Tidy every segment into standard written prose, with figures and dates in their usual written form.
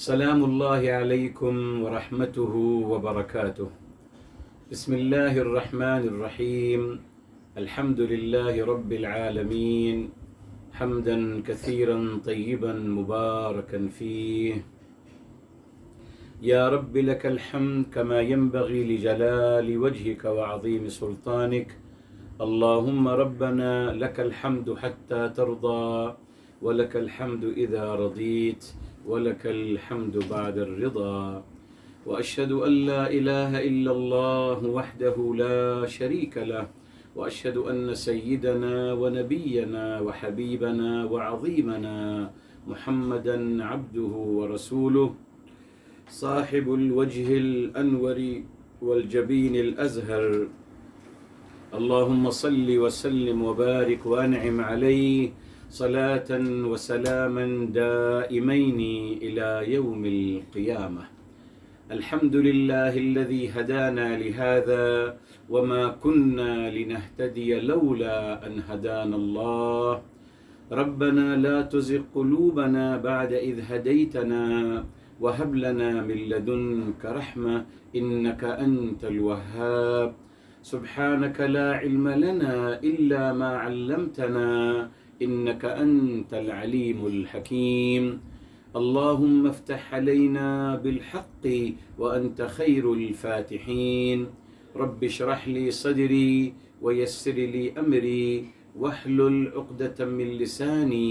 سلام اللہ علیکم ورحمتہ وبرکاتہ۔ بسم اللہ الرحمن الرحیم۔ الحمد للہ رب العالمین، حمدا کثیرا طیبا مبارکا فیہ، یا رب لک الحمد کما ينبغی لجلال وجہک وعظیم سلطانک، اللہم ربنا لک الحمد حتی ترضى ولک الحمد اذا رضیت ولك الحمد بعد الرضا، وأشهد أن لا إله إلا الله وحده لا شريك له، وأشهد أن سيدنا ونبينا وحبيبنا وعظيمنا محمدا عبده ورسوله، صاحب الوجه الأنور والجبين الأزهر، اللهم صل وسلم وبارك وأنعم عليه صلاة وسلاما دائمين إلى يوم القيامة۔ الحمد لله الذي هدانا لهذا وما كنا لنهتدي لولا أن هدانا الله، ربنا لا تزغ قلوبنا بعد إذ هديتنا وهب لنا من لدنك رحمة إنك أنت الوهاب، سبحانك لا علم لنا إلا ما علمتنا إنك أنت العليم الحكيم، اللهم افتح علينا بالحق وأنت خير الفاتحين، رب اشرح لي صدري ويسر لي أمري واحلل عقدة من لساني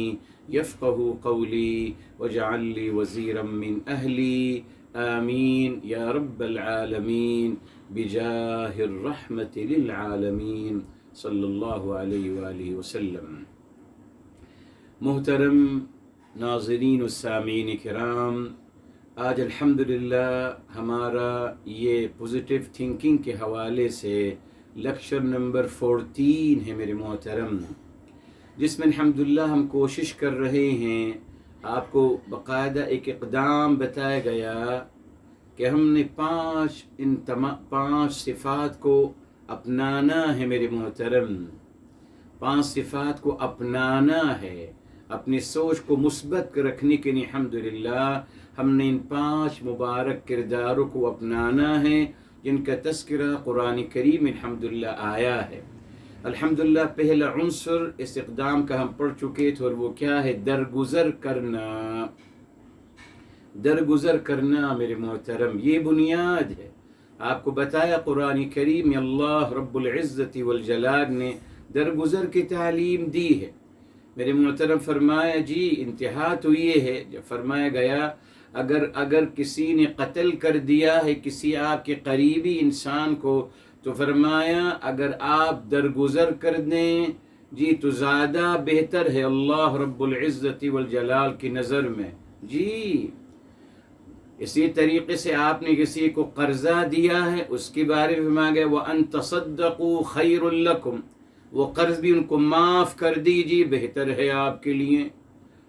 يفقه قولي واجعل لي وزيرا من أهلي، آمين يا رب العالمين بجاه الرحمة للعالمين صلی اللہ علیہ وآلہ وسلم۔ محترم ناظرین و سامعین کرام، آج الحمدللہ ہمارا یہ پوزیٹیو تھنکنگ کے حوالے سے لیکچر نمبر 14 ہے میرے محترم، جس میں الحمدللہ ہم کوشش کر رہے ہیں، آپ کو باقاعدہ ایک اقدام بتایا گیا کہ ہم نے پانچ صفات کو اپنانا ہے میرے محترم، 5 صفات کو اپنانا ہے، اپنی سوچ کو مثبت رکھنے کے لیے الحمدللہ ہم نے ان 5 مبارک کرداروں کو اپنانا ہے، جن کا تذکرہ قرآن کریم الحمدللہ آیا ہے۔ الحمدللہ پہلا عنصر اس اقدام کا ہم پڑھ چکے تھے، اور وہ کیا ہے؟ درگزر کرنا۔ درگزر کرنا میرے محترم، یہ بنیاد ہے۔ آپ کو بتایا قرآن کریم میں اللہ رب العزت والجلال نے درگزر کی تعلیم دی ہے میرے محترم۔ فرمایا جی انتہا تو یہ ہے، جب فرمایا گیا اگر کسی نے قتل کر دیا ہے کسی آپ کے قریبی انسان کو، تو فرمایا اگر آپ درگزر کر دیں جی تو زیادہ بہتر ہے اللہ رب العزت والجلال کی نظر میں جی۔ اسی طریقے سے آپ نے کسی کو قرضہ دیا ہے، اس کے بارے میں فرمایا گیا وَأَن تَصَدَّقُوا خَيْرٌ لَكُمْ، وہ قرض بھی ان کو معاف کر دیجیے، بہتر ہے آپ کے لیے۔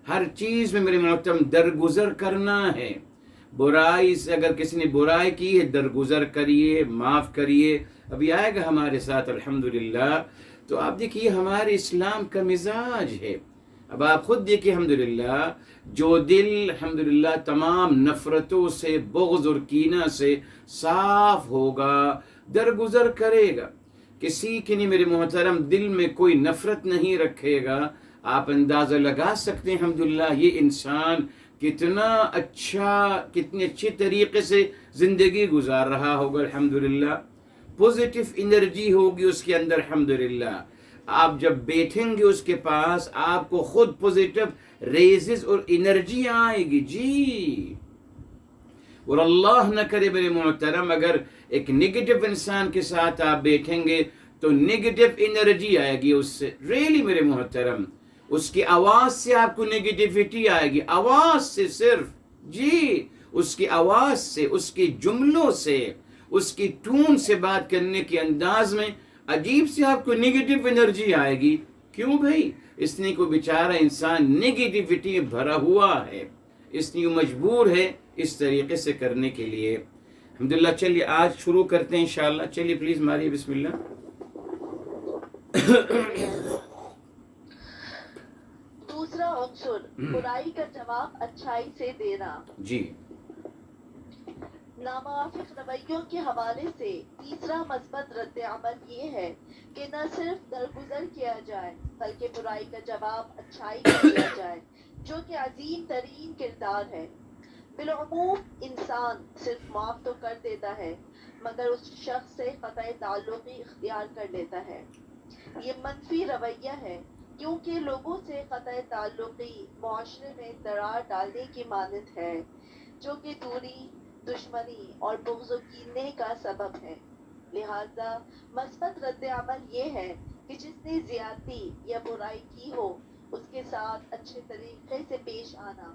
ہر چیز میں میرے محترم درگزر کرنا ہے۔ برائی سے اگر کسی نے برائی کی ہے درگزر کریے، معاف کریے۔ ابھی آئے گا ہمارے ساتھ الحمدللہ۔ تو آپ دیکھیے ہمارے اسلام کا مزاج ہے۔ اب آپ خود دیکھیے الحمدللہ، جو دل الحمدللہ تمام نفرتوں سے، بغض اور کینہ سے صاف ہوگا، درگزر کرے گا۔ کسی کے لیے میرے محترم دل میں کوئی نفرت نہیں رکھے گا، آپ اندازہ لگا سکتے ہیں الحمدللہ یہ انسان کتنے اچھے طریقے سے زندگی گزار رہا ہوگا الحمدللہ۔ پوزیٹیو انرجی ہوگی اس کے اندر الحمدللہ۔ آپ جب بیٹھیں گے اس کے پاس، آپ کو خود پوزیٹیو ریزز اور انرجی آئے گی جی۔ اور اللہ نہ کرے میرے محترم اگر ایک نیگیٹو انسان کے ساتھ آپ بیٹھیں گے تو نیگیٹو انرجی آئے گی اس سے، ریلی میرے محترم۔ اس کی آواز سے آپ کو نیگیٹیوٹی آئے گی، آواز سے صرف جی، اس کی آواز سے، اس کے جملوں سے، اس کی ٹون سے بات کرنے کے انداز میں عجیب سے آپ کو نیگیٹو انرجی آئے گی۔ کیوں بھائی؟ اس نے کوئی بیچارہ انسان نیگیٹیوٹی میں بھرا ہوا ہے، اس لیے مجبور ہے اس طریقے سے کرنے کے لیے۔ الحمدللہ چلیے آج شروع کرتے ہیں انشاءاللہ۔ چلیے پلیز ماریے بسم اللہ۔ دوسرا عنصر برائی کا جواب اچھائی سے دینا۔ جی ناموافق رویوں کے حوالے سے تیسرا مثبت رد عمل یہ ہے کہ نہ صرف درگزر کیا جائے بلکہ برائی کا جواب اچھائی کا دیا جائے، جو کہ عظیم ترین کردار ہے۔ بالعموم انسان صرف معاف تو کر دیتا ہے مگر اس شخص سے قطع تعلقی اختیار کر لیتا ہے۔ یہ منفی رویہ ہے کیونکہ لوگوں سے قطع تعلقی معاشرے میں درار ڈالنے کی مانند ہے، جو کہ دوری، دشمنی اور بغض و کینے کا سبب ہے۔ لہذا مثبت رد عمل یہ ہے کہ جس نے زیادتی یا برائی کی ہو اس کے ساتھ اچھے طریقے سے پیش آنا،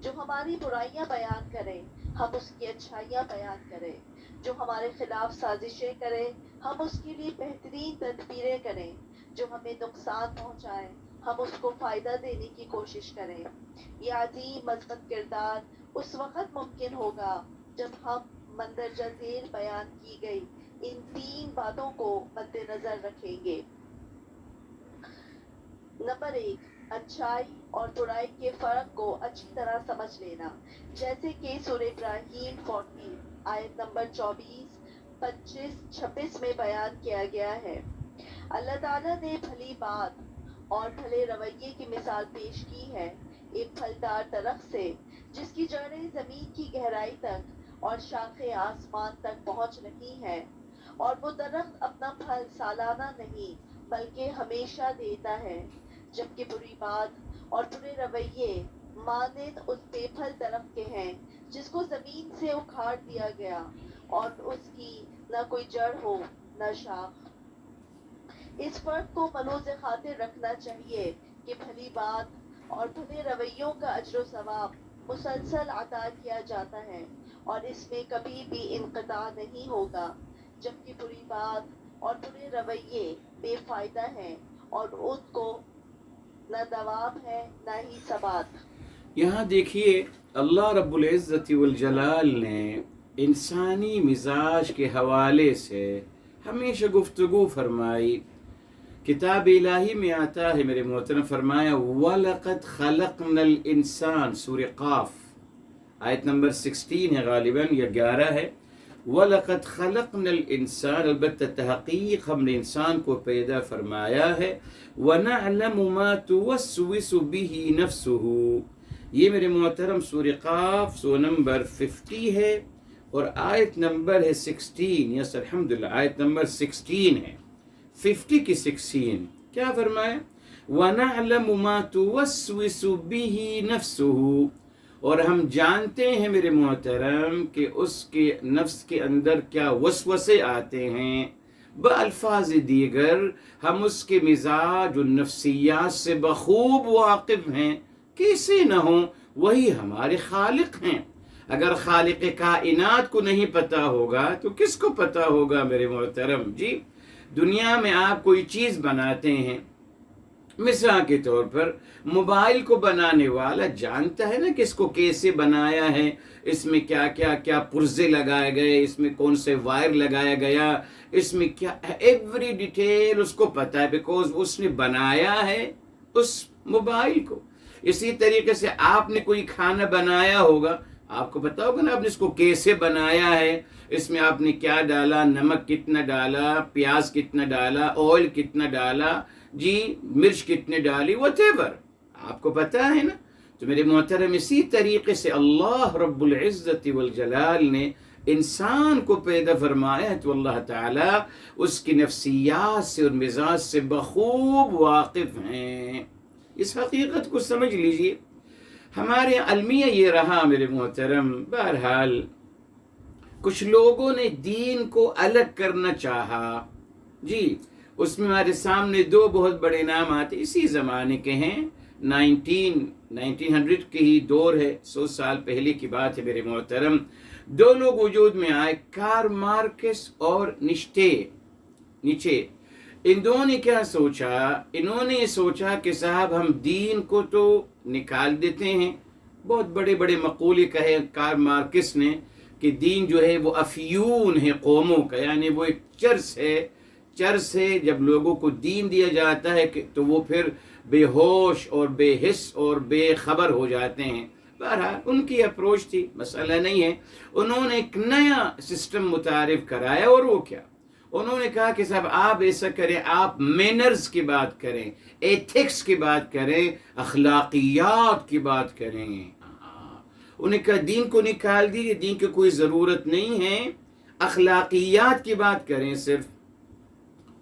جو ہماری برائیاں بیان کرے ہم اس کی اچھائیاں بیان کریں، جو ہمارے خلاف سازشیں کرے ہم اس کے لیے بہترین تدبیریں کریں، جو ہمیں نقصان پہنچائے ہم اس کو فائدہ دینے کی کوشش کریں۔ یہ عظیم مثبت کردار اس وقت ممکن ہوگا جب ہم مندرجہ ذیل بیان کی گئی ان 3 باتوں کو مد نظر رکھیں گے۔ نمبر 1، اچھائی اور برائی کے فرق کو اچھی طرح سمجھ لینا، جیسے کہ سورہ ابراہیم 40 آیت نمبر 24، 25، 26 میں بیان کیا گیا ہے۔ اللہ تعالیٰ نے بھلی بات اور بھلے رویے کی مثال پیش کی ہے ایک پھلدار درخت سے جس کی جڑیں زمین کی گہرائی تک اور شاخیں آسمان تک پہنچ رہی ہیں، اور وہ درخت اپنا پھل سالانہ نہیں بلکہ ہمیشہ دیتا ہے، جبکہ بری بات اور برے رویے مانند اس بے پھل درخت کے ہیں جس کو زمین سے اکھاڑ دیا گیا اور اس کی نہ کوئی جڑ ہو نہ شاخ۔ اس فرق کو ملحوظ خاطر رکھنا چاہیے کہ بھلی بات اور بھلے رویوں کا اجر و ثواب مسلسل عطا کیا جاتا ہے اور اس میں کبھی بھی انقطاع نہیں ہوگا، جبکہ بری بات اور برے رویے بے فائدہ ہیں اور ان کو نہ دوام ہے نہ ہی ثبات۔ یہاں دیکھیے اللہ رب العزت والجلال نے انسانی مزاج کے حوالے سے ہمیشہ گفتگو فرمائی۔ کتاب الہی میں آتا ہے میرے محترم، فرمایا وَلَقَدْ خَلَقْنَا الْإِنسَانَ سورہ قاف آیت نمبر 16 ہے، غالباً یا 11 ہے۔ وَلَقَدْ خَلَقْنَا الْإِنسَانَ، البتہ تحقیق ہم نے انسان کو پیدا فرمایا ہے۔ وَنَعْلَمُ مَا تُوَسْوِسُ بِهِ نَفْسُهُ، یہ میرے محترم سورہ قاف سو نمبر 50 ہے اور آیت نمبر ہے 16، یس الحمدللہ آیت نمبر 16 ہے، 50 کی 16۔ کیا فرمایا؟ وَنَعْلَمُ مَا تُوَسْوِسُ بِهِ نَفْسُهُ، اور ہم جانتے ہیں میرے محترم کہ اس کے نفس کے اندر کیا وسوسے آتے ہیں۔ بالفاظ دیگر ہم اس کے مزاج و نفسیات سے بخوب واقف ہیں، کیسے نہ ہوں، وہی ہمارے خالق ہیں۔ اگر خالق کائنات کو نہیں پتہ ہوگا تو کس کو پتہ ہوگا میرے محترم؟ جی دنیا میں آپ کوئی چیز بناتے ہیں، مثال کے طور پر موبائل کو بنانے والا جانتا ہے نا کہ اس کو کیسے بنایا ہے، اس میں کیا کیا کیا پرزے لگائے گئے، اس میں کون سے وائر لگایا گیا، اس میں کیا، ایوری ڈیٹیل اس کو پتہ ہے، بیکوز اس نے بنایا ہے اس موبائل کو۔ اسی طریقے سے آپ نے کوئی کھانا بنایا ہوگا، آپ کو پتا ہوگا نا آپ نے اس کو کیسے بنایا ہے، اس میں آپ نے کیا ڈالا، نمک کتنا ڈالا، پیاز کتنا ڈالا، آئل کتنا ڈالا، جی مرچ کتنے ڈالی، وٹ ایور آپ کو پتا ہے نا۔ تو میرے محترم اسی طریقے سے اللہ رب العزت والجلال نے انسان کو پیدا فرمایا ہے تو اللہ تعالیٰ اس کی نفسیات سے اور مزاج سے بخوب واقف ہیں۔ اس حقیقت کو سمجھ لیجئے۔ ہمارے المیہ یہ رہا میرے محترم، بہرحال کچھ لوگوں نے دین کو الگ کرنا چاہا، جی اس میں ہمارے سامنے 2 بہت بڑے نام آتے، اسی زمانے کے ہیں، 1900 کے ہی دور ہے، 100 سال پہلے کی بات ہے میرے محترم۔ 2 لوگ وجود میں آئے، کارل مارکس اور نیچے۔ ان دونوں نے کیا سوچا؟ انہوں نے سوچا کہ صاحب ہم دین کو تو نکال دیتے ہیں، بہت بڑے بڑے مقولے کہے کارل مارکس نے کہ دین جو ہے وہ افیون ہے قوموں کا، یعنی وہ ایک چرس ہے، جب لوگوں کو دین دیا جاتا ہے تو وہ پھر بے ہوش اور بے حس اور بے خبر ہو جاتے ہیں۔ بہرحال ان کی اپروچ تھی، مسئلہ نہیں ہے. انہوں نے ایک نیا سسٹم متعارف کرایا، اور وہ کیا؟ انہوں نے کہا کہ صاحب آپ ایسا کریں، آپ مینرز کی بات کریں، ایتھکس کی بات کریں، اخلاقیات کی بات کریں. انہوں نے کہا دین کو نکال دیجیے، دین کی کوئی ضرورت نہیں ہے، اخلاقیات کی بات کریں صرف.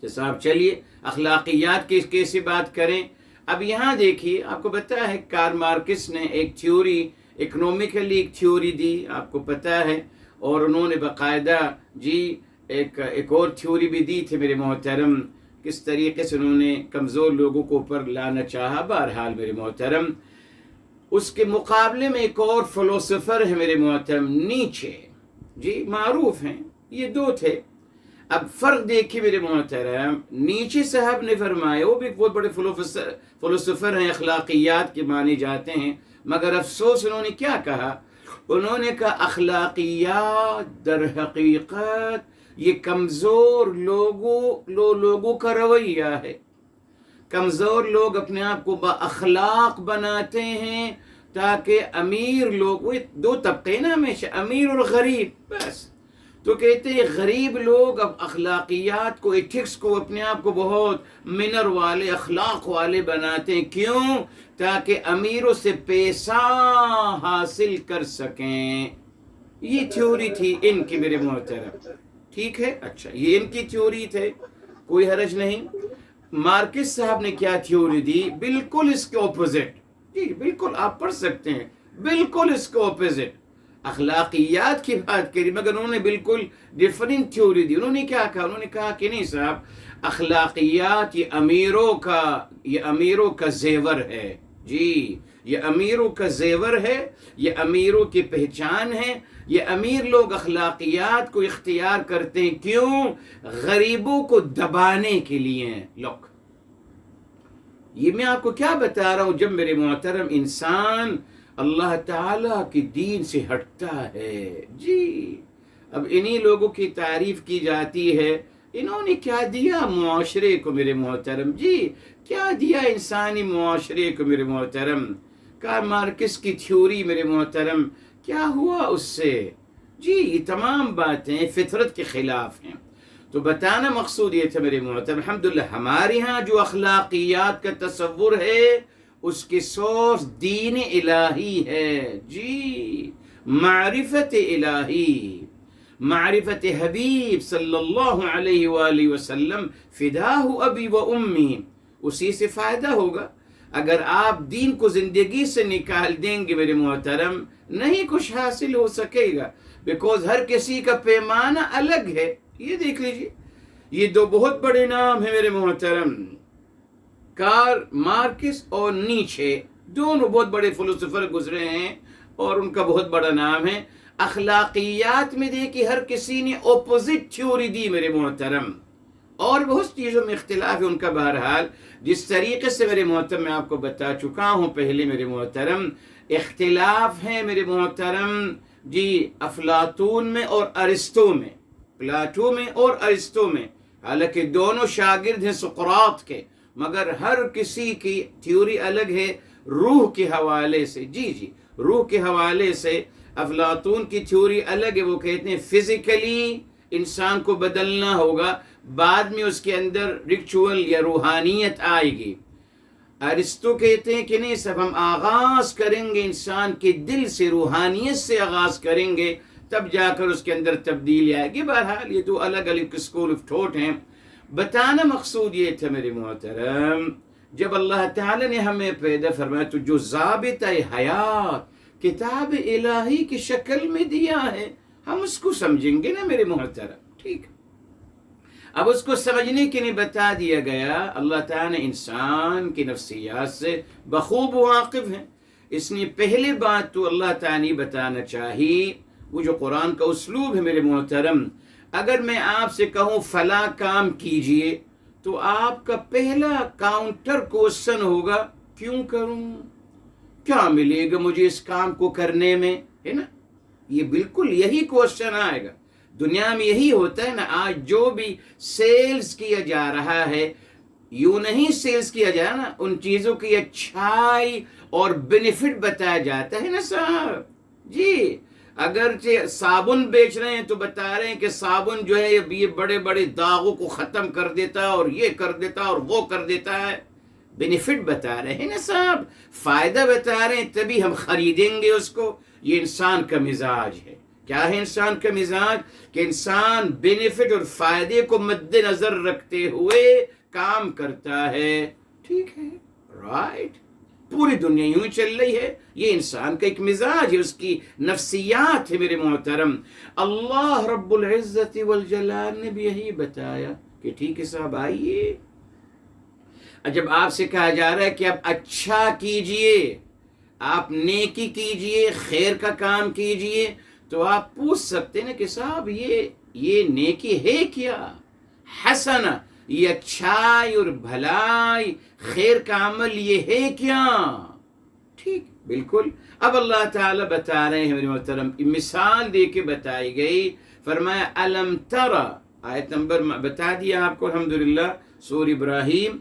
صاحب چلیے اخلاقیات کی کیسے بات کریں؟ اب یہاں دیکھیے، آپ کو پتہ ہے کارل مارکس نے ایک تھیوری، اکنومیکلی ایک تھیوری دی، آپ کو پتہ ہے. اور انہوں نے باقاعدہ ایک اور تھیوری بھی دی تھی میرے محترم، کس طریقے سے انہوں نے کمزور لوگوں کو اوپر لانا چاہا. بہرحال میرے محترم، اس کے مقابلے میں ایک اور فلسفر ہے میرے محترم، نیچے، معروف ہیں، یہ دو تھے. اب فرق دیکھیے میرے محترم، نیچے صاحب نے فرمایا، وہ بھی ایک بہت بڑے فلسفر ہیں، اخلاقیات کے مانے جاتے ہیں، مگر افسوس انہوں نے کیا کہا؟ انہوں نے کہا اخلاقیات در حقیقت یہ کمزور لوگوں کا رویہ ہے. کمزور لوگ اپنے آپ کو با اخلاق بناتے ہیں تاکہ امیر لوگ، وہ دو طبقے نا ہمیشہ، امیر اور غریب، بس. تو کہتے ہیں غریب لوگ اب اخلاقیات کو، ایتھکس کو، اپنے آپ کو بہت منر والے، اخلاق والے بناتے ہیں. کیوں؟ تاکہ امیروں سے پیسہ حاصل کر سکیں. یہ تھیوری تھی ان کی میرے محترم، ٹھیک ہے؟ اچھا، یہ ان کی تھیوری تھے، کوئی حرج نہیں. مارکس صاحب نے کیا تھیوری دی؟ بالکل اس کے اپوزٹ. بالکل آپ پڑھ سکتے ہیں، بالکل اس کے اپوزٹ. اخلاقیات کی بات کری مگر انہوں نے بالکل ڈیفرنٹ تھیوری دی. انہوں نے کیا کہا؟ انہوں نے کہا کہ نہیں صاحب، اخلاقیات یہ امیروں کا زیور ہے. یہ امیروں کا زیور ہے، یہ امیروں کی پہچان ہے. یہ امیر لوگ اخلاقیات کو اختیار کرتے ہیں، کیوں؟ غریبوں کو دبانے کے لیے. لوگ یہ میں آپ کو کیا بتا رہا ہوں، جب میرے محترم انسان اللہ تعالیٰ کی دین سے ہٹتا ہے، اب انہی لوگوں کی تعریف کی جاتی ہے. انہوں نے کیا دیا معاشرے کو میرے محترم؟ کیا دیا انسانی معاشرے کو میرے محترم؟ کارل مارکس کی تھیوری میرے محترم، کیا ہوا اس سے؟ یہ تمام باتیں فطرت کے خلاف ہیں. تو بتانا مقصود یہ تھا میرے محترم، الحمدللہ ہمارے ہاں جو اخلاقیات کا تصور ہے اس کی سورس دین الہی ہے. معرفت الہی، معرفت حبیب صلی اللہ علیہ وآلہ وسلم، فداہ ابی و امی. اسی سے فائدہ ہوگا. اگر آپ دین کو زندگی سے نکال دیں گے میرے محترم، نہیں کچھ حاصل ہو سکے گا، بیکوز ہر کسی کا پیمانہ الگ ہے. یہ دیکھ لیجیے، یہ دو بہت بڑے نام ہیں میرے محترم، کارل مارکس اور نیچے، دونوں بہت بڑے فلسفر گزرے ہیں اور ان کا بہت بڑا نام ہے. اخلاقیات میں دیکھیے ہر کسی نے اپوزٹ تھیوری دی میرے محترم، اور بہت چیزوں میں اختلاف ہے ان کا. بہرحال جس طریقے سے میرے محترم میں آپ کو بتا چکا ہوں پہلے میرے محترم، اختلاف ہے میرے محترم افلاطون میں اور ارسطو میں، پلاٹو میں اور ارسطو میں. حالانکہ دونوں شاگرد ہیں سقراط کے، مگر ہر کسی کی تھیوری الگ ہے روح کے حوالے سے. روح کے حوالے سے افلاطون کی تھیوری الگ ہے. وہ کہتے ہیں فزیکلی انسان کو بدلنا ہوگا، بعد میں اس کے اندر ریچول یا روحانیت آئے گی. ارسطو کہتے ہیں کہ نہیں، سب ہم آغاز کریں گے انسان کے دل سے، روحانیت سے آغاز کریں گے، تب جا کر اس کے اندر تبدیلی آئے گی. بہرحال یہ دو الگ الگ اسکول آف تھاٹ ہیں. بتانا مقصود یہ تھا میرے محترم، جب اللہ تعالی نے ہمیں پیدا فرمایا تو جو ضابطہ حیات کتاب الہی کی شکل میں دیا ہے، ہم اس کو سمجھیں گے نا میرے محترم. ٹھیک، اب اس کو سمجھنے کے لیے بتا دیا گیا. اللہ تعالی نے انسان کی نفسیات سے بخوب واقف ہیں. اس نے پہلے بات تو اللہ تعالی بتانا چاہیے، وہ جو قرآن کا اسلوب ہے میرے محترم. اگر میں آپ سے کہوں فلاں کام کیجئے تو آپ کا پہلا کاؤنٹر کوشچن ہوگا کیوں کروں، کیا ملے گا مجھے اس کام کو کرنے میں، ہے نا؟ یہ بالکل یہی کوشچن آئے گا. دنیا میں یہی ہوتا ہے نا. آج جو بھی سیلز کیا جا رہا ہے، یوں نہیں سیلز کیا جائے نا، ان چیزوں کی اچھائی اور بینیفٹ بتایا جاتا ہے نا صاحب جی۔ اگرچہ صابن بیچ رہے ہیں تو بتا رہے ہیں کہ صابن جو ہے یہ بڑے بڑے داغوں کو ختم کر دیتا ہے اور یہ کر دیتا ہے اور وہ کر دیتا ہے، بینیفٹ بتا رہے ہیں نا صاحب، فائدہ بتا رہے ہیں، تبھی ہم خریدیں گے اس کو۔ یہ انسان کا مزاج ہے۔ کیا ہے انسان کا مزاج؟ کہ انسان بینیفٹ اور فائدے کو مد نظر رکھتے ہوئے کام کرتا ہے۔ ٹھیک ہے، رائٹ، پوری دنیا یوں ہی چل رہی ہے، یہ انسان کا ایک مزاج ہے، اس کی نفسیات ہے میرے محترم۔ اللہ رب العزت والجلال نے بھی یہی بتایا کہ ٹھیک ہے صاحب آئیے، جب آپ سے کہا جا رہا ہے کہ آپ اچھا کیجئے، آپ نیکی کیجئے، خیر کا کام کیجئے، تو آپ پوچھ سکتے ہیں کہ صاحب یہ نیکی ہے کیا؟ حسنہ، یہ اچھائی اور بھلائی، خیر کا عمل یہ ہے کیا؟ ٹھیک، بالکل۔ اب اللہ تعالیٰ بتا رہے ہیں میرے محترم، مثال دے کے بتائی گئی، فرمایا الم ترى، آیت نمبر بتا دیا آپ کو الحمدللہ، سورہ ابراہیم،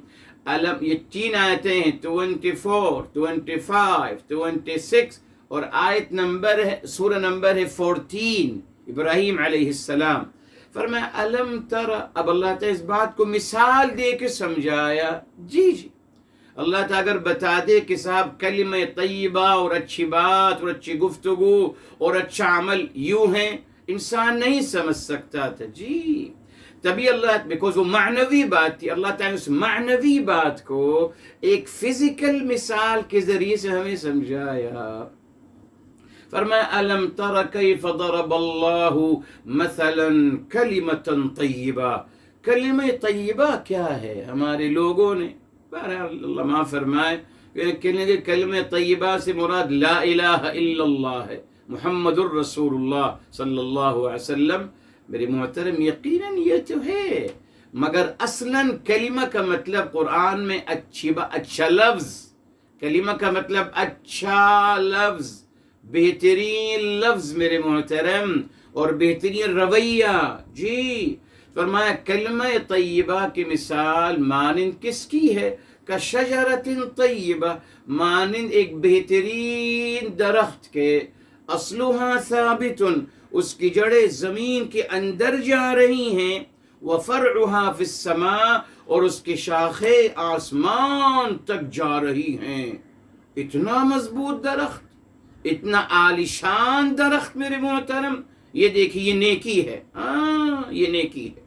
یہ 3 آیتیں ہیں، 24، 25، 26، اور آیت نمبر ہے، سورہ نمبر ہے 14، ابراہیم علیہ السلام۔ فرمایا الم ترى، اب اللہ تعالیٰ اس بات کو مثال دے کے سمجھایا۔ جی اللہ تعالیٰ اگر بتا دے کہ صاحب کلمہ طیبہ اور اچھی بات اور اچھی گفتگو اور اچھا عمل یوں ہیں، انسان نہیں سمجھ سکتا تھا جی۔ تبھی اللہ، بیکاز وہ معنوی بات تھی، اللہ تعالیٰ اس معنوی بات کو ایک فزیکل مثال کے ذریعے سے ہمیں سمجھایا۔ فرمایا الم تر کیف ضرب اللہ مثلا کلمۃ طیبہ، کلمہ طیبہ کیا ہے؟ ہمارے لوگوں نے، بہرحال اللہ معاف فرمائے، کلمہ طیبہ سے مراد لا الہ الا اللہ ہے، محمد الرسول اللہ صلی اللہ علیہ وسلم۔ میرے محترم یقیناً یہ تو ہے، مگر اصلاً کلمہ کا مطلب قرآن میں اچھا لفظ، کلمہ کا مطلب اچھا لفظ، بہترین لفظ میرے محترم، اور بہترین رویہ۔ جی فرمایا کلمہ طیبہ کی مثال مانند کس کی ہے؟ کشجرۃ طیبہ، مانند ایک بہترین درخت کے، اصلها ثابت، اس کی جڑیں زمین کے اندر جا رہی ہیں، وفرعها فی السماء، اور اس کی شاخیں آسمان تک جا رہی ہیں۔ اتنا مضبوط درخت، اتنا عالیشان درخت میرے محترم، یہ دیکھیے یہ نیکی ہے، یہ نیکی ہے۔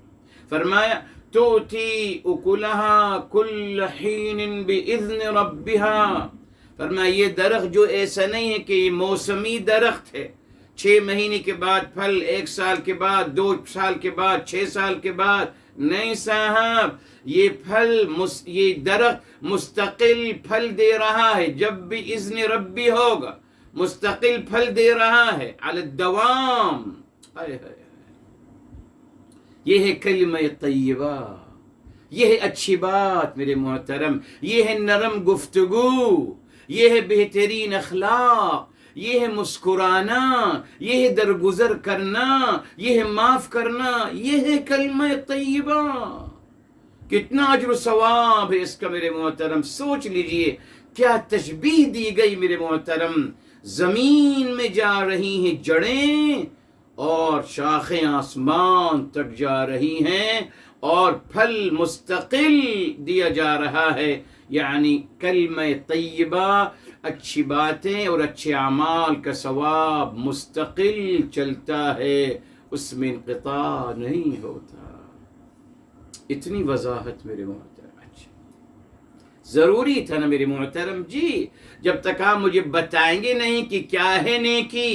فرمایا تؤتی اکلہا کل حین باذن ربہا، فرمایا یہ درخت جو ایسا نہیں ہے کہ یہ موسمی درخت ہے، 6 مہینے کے بعد پھل، 1 سال کے بعد، 2 سال کے بعد، 6 سال کے بعد، نہیں صاحب، یہ درخت مستقل پھل دے رہا ہے، جب بھی اذن ربی ہوگا مستقل پھل دے رہا ہے، علی الدوام۔ یہ ہے کلمہ طیبہ، یہ ہے اچھی بات میرے محترم، یہ ہے نرم گفتگو، یہ ہے بہترین اخلاق، یہ ہے مسکرانا، یہ ہے درگزر کرنا، یہ ہے معاف کرنا، یہ ہے کلمہ طیبہ۔ کتنا اجر و ثواب ہے اس کا میرے محترم، سوچ لیجئے کیا تشبیہ دی گئی میرے محترم۔ زمین میں جا رہی ہیں جڑیں اور شاخیں آسمان تک جا رہی ہیں، اور پھل مستقل دیا جا رہا ہے، یعنی کلمہ طیبہ، اچھی باتیں اور اچھے اعمال کا ثواب مستقل چلتا ہے، اس میں انقطاع نہیں ہوتا۔ اتنی وضاحت میرے محترم، ضروری تھا نا میرے محترم جی، جب تک آپ مجھے بتائیں گے نہیں کہ کیا ہے نیکی،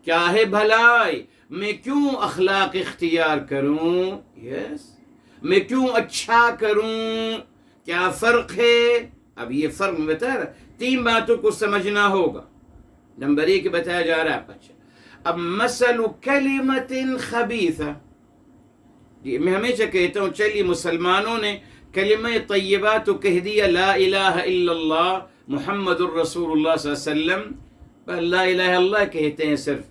کیا ہے بھلائی، میں کیوں اخلاق اختیار کروں، میں کیوں اچھا کروں، کیا فرق ہے؟ اب یہ فرق میں بتا رہا، 3 باتوں کو سمجھنا ہوگا۔ نمبر 1 بتایا جا رہا ہے، اچھا اب مثل کلمۃ خبیثہ، جی میں ہمیشہ کہتا ہوں چلیے مسلمانوں نے کلمہ طیبہ تو کہہ دیا، لا الہ الا اللہ محمد الرسول اللہ صلی اللہ علیہ وسلم، پر لا الہ الا اللہ کہتے ہیں صرف،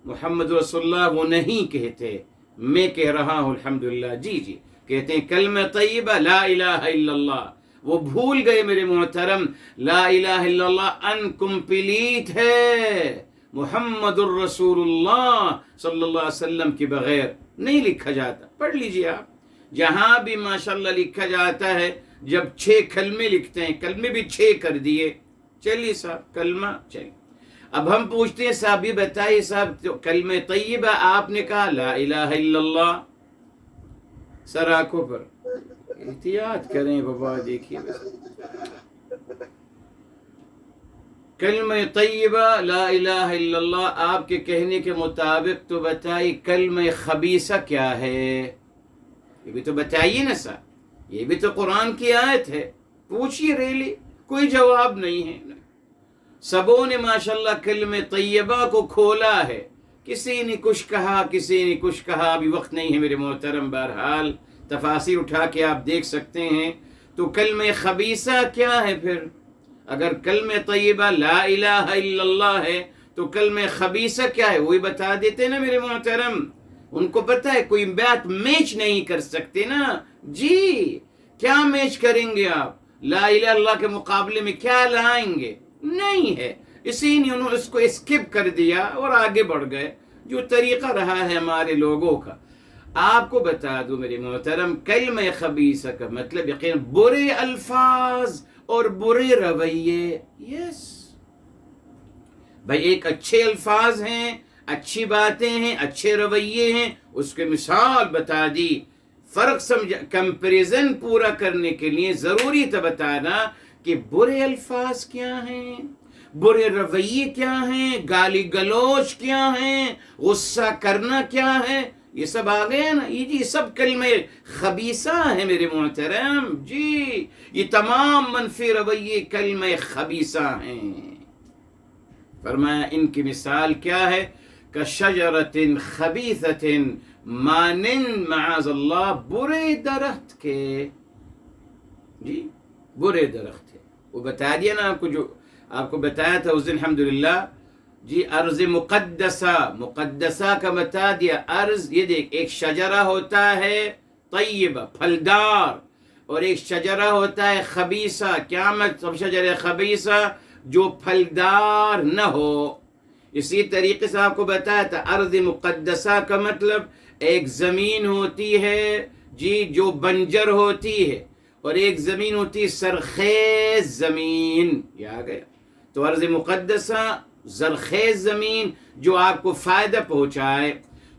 محمد رسول اللہ وہ نہیں کہتے، میں کہہ رہا ہوں الحمدللہ۔ جی کہتے ہیں کلمہ طیبہ لا الہ الا اللہ، وہ بھول گئے میرے محترم لا الہ الا اللہ انکمپلیٹ ہے، محمد الرسول اللہ صلی اللہ علیہ وسلم کے بغیر نہیں لکھا جاتا۔ پڑھ لیجئے آپ، جہاں بھی ماشاءاللہ لکھا جاتا ہے، جب 6 کلمے لکھتے ہیں، کلمے بھی 6 کر دیے، چلیے صاحب کلمہ چلیے۔ اب ہم پوچھتے ہیں صاحب یہ بتائیے صاحب کلمہ طیبہ آپ نے کہا لا الہ الا اللہ، سر آنکھوں پر احتیاط کریں بابا، دیکھیے کلمہ طیبہ لا الہ الا اللہ آپ کے کہنے کے مطابق، تو بتائیے کلمہ خبیثہ کیا ہے؟ یہ بھی تو بتائیے نا صاحب، یہ بھی تو قرآن کی آیت ہے، پوچھیے ریلی، کوئی جواب نہیں ہے۔ سبوں نے ماشاءاللہ کلمہ طیبہ کو کھولا ہے، کسی نے کچھ کہا، کسی نے کچھ کہا، ابھی وقت نہیں ہے میرے محترم، بہرحال تفاسیر اٹھا کے آپ دیکھ سکتے ہیں۔ تو کلمہ خبیثہ کیا ہے پھر؟ اگر کلمہ طیبہ لا الہ الا اللہ ہے تو کلمہ خبیثہ کیا ہے وہی بتا دیتے نا میرے محترم، ان کو پتہ ہے کوئی بات میچ نہیں کر سکتے نا جی، کیا میچ کریں گے آپ؟ لا الہ الا اللہ کے مقابلے میں کیا لائیں گے؟ نہیں ہے، اسی نے انہوں نے اس کو اسکپ کر دیا اور آگے بڑھ گئے، جو طریقہ رہا ہے ہمارے لوگوں کا۔ آپ کو بتا دوں میرے محترم، کلمہ خبیثہ کا مطلب یقین برے الفاظ اور برے رویے۔ یس بھائی، ایک اچھے الفاظ ہیں، اچھی باتیں ہیں، اچھے رویے ہیں، اس کے مثال بتا دی، فرق سمجھا، کمپریزن پورا کرنے کے لیے ضروری تھا بتانا کہ برے الفاظ کیا ہیں، برے رویے کیا ہیں، گالی گلوچ کیا ہیں، غصہ کرنا کیا ہے، یہ سب آ گئے نا، یہ جی سب کلمہ خبیثہ ہے میرے محترم جی، یہ تمام منفی رویے کلمہ خبیثہ ہیں۔ فرمایا ان کی مثال کیا ہے؟ کشجرۃ خبیثۃ مانند معاذ اللہ برے درخت کے، جی برے درخت ہے، وہ بتا دیا نا آپ کو، جو آپ کو بتایا تھا اس دن الحمدللہ جی، ارض مقدسہ، مقدسہ کا بتا دیا، ارض یہ دیکھ، ایک شجرہ ہوتا ہے طیبہ پھلدار، اور ایک شجرہ ہوتا ہے خبیثہ، کیا مطلب شجرہ خبیثہ؟ جو پھلدار نہ ہو۔ اسی طریقے سے آپ کو بتایا تھا ارض مقدسہ کا مطلب ایک زمین ہوتی ہے جی جو بنجر ہوتی ہے، اور ایک زمین ہوتی ہے سرخیز زمین، یہ آ گیا۔ تو ارض مقدسہ زرخیز زمین جو آپ کو فائدہ پہنچائے،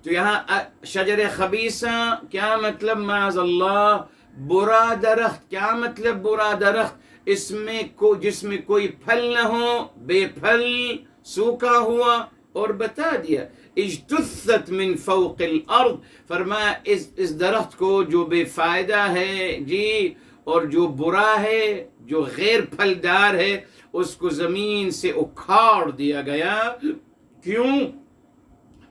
تو یہاں شجر خبیثہ کیا مطلب؟ معاذ اللہ برا درخت، کیا مطلب برا درخت؟ اس میں جس میں کوئی پھل نہ ہو، بے پھل، سوکھا ہوا، اور بتا دیا اجتثت من فوق الارض، فرمایا اس درخت کو جو بے فائدہ ہے جی، اور جو برا ہے، جو غیر پھلدار ہے، اس کو زمین سے اکھاڑ دیا گیا۔ کیوں؟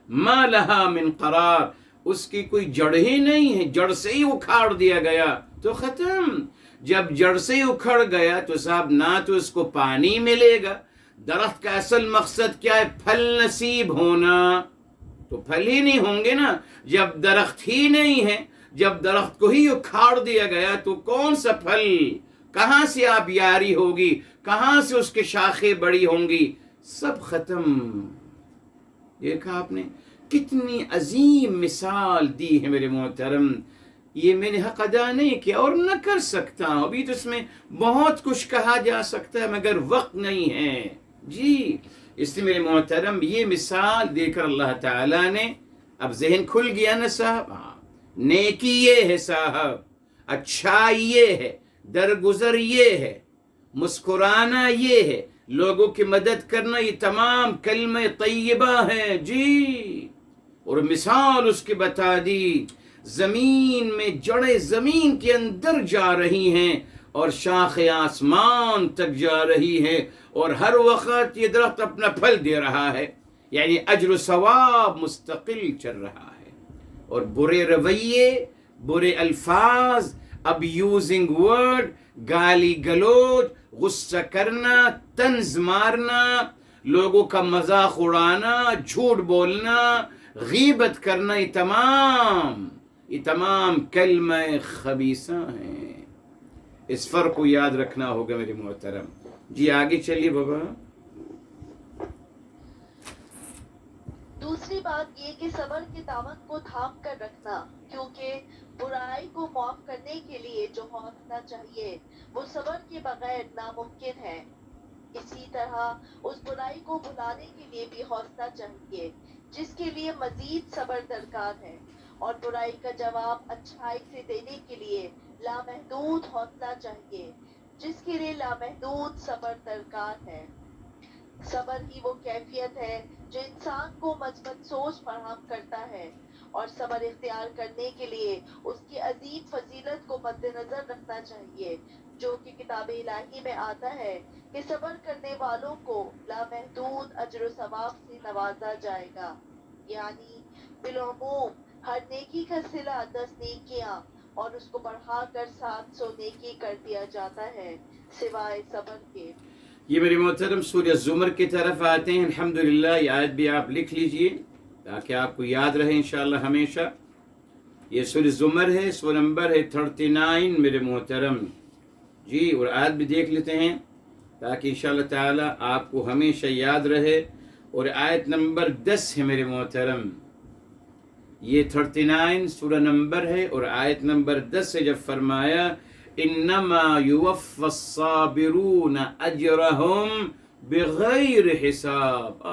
ما لہا من قرار، اس کی کوئی جڑ ہی نہیں ہے، جڑ سے ہی اکھاڑ دیا گیا تو ختم۔ جب جڑ سے ہی اکھڑ گیا تو صاحب نہ تو اس کو پانی ملے گا، درخت کا اصل مقصد کیا ہے؟ پھل نصیب ہونا، تو پھل ہی نہیں ہوں گے نا۔ جب درخت ہی نہیں ہے، جب درخت کو ہی اکھاڑ دیا گیا تو کون سا پھل، کہاں سے آپ یاری ہوگی، کہاں سے اس کے شاخیں بڑی ہوں گی، سب ختم۔ دیکھا آپ نے کتنی عظیم مثال دی ہے میرے محترم، یہ میں نے حق ادا نہیں کیا اور نہ کر سکتا ہوں، ابھی تو اس میں بہت کچھ کہا جا سکتا ہے مگر وقت نہیں ہے جی۔ اس لیے میرے محترم یہ مثال دے کر اللہ تعالیٰ نے، اب ذہن کھل گیا نا صاحب، ہاں نیکی یہ ہے صاحب، اچھائی یہ ہے، درگزر یہ ہے، مسکرانا یہ ہے، لوگوں کی مدد کرنا، یہ تمام کلمہ طیبہ ہے جی۔ اور مثال اس کی بتا دی، زمین میں جڑیں زمین کے اندر جا رہی ہیں اور شاخیں آسمان تک جا رہی ہیں، اور ہر وقت یہ درخت اپنا پھل دے رہا ہے، یعنی اجر و ثواب مستقل چل رہا ہے۔ اور برے رویے، برے الفاظ، ابیوزنگ ورڈ، گالی گلوچ، غصہ کرنا، طنز مارنا، لوگوں کا مذاق اڑانا، جھوٹ بولنا، غیبت کرنا، یہ تمام یہ تمام کلمہ خبیثہ ہیں. اس فرق کو یاد رکھنا ہوگا میرے محترم. جی آگے چلیے بابا. دوسری بات یہ کہ صبر کی دامن کو تھام کر رکھنا، کیونکہ برائی کو معاف کرنے کے لیے جو حوصلہ چاہیے وہ صبر کے بغیر ناممکن ہے. اسی طرح اس برائی کو بھلانے کے لیے بھی حوصلہ چاہیے جس کے لیے مزید صبر درکار ہے، اور برائی کا جواب اچھائی سے دینے کے لیے لامحدود حوصلہ چاہیے جس کے لیے لامحدود صبر درکار ہے. صبر ہی وہ کیفیت ہے جو انسان کو مثبت سوچ فراہم کرتا ہے، اور صبر اختیار کرنے کے لیے اس کی عظیم فضیلت کو مد نظر رکھنا چاہیے، جو کہ کتاب الہی میں آتا ہے کہ صبر کرنے والوں کو لامحدود اجر و ثواب سے نوازا جائے گا. یعنی بالعموم ہر نیکی کا صلہ 10 نیکیاں اور اس کو بڑھا کر 700 نیکی کر دیا جاتا ہے سوائے صبر کے. یہ میرے محترم سورہ زمر کی طرف آتے ہیں. الحمدللہ یہ آیت بھی آپ لکھ لیجئے تاکہ آپ کو یاد رہے انشاءاللہ ہمیشہ. یہ سورہ زمر ہے، سورہ نمبر ہے 39 میرے محترم. جی اور آیت بھی دیکھ لیتے ہیں تاکہ انشاءاللہ تعالی آپ کو ہمیشہ یاد رہے. اور آیت نمبر 10 ہے میرے محترم. یہ 39 سورہ نمبر ہے اور آیت نمبر 10 سے جب فرمایا انما یوفی الصابرون اجرہم بغیر حساب.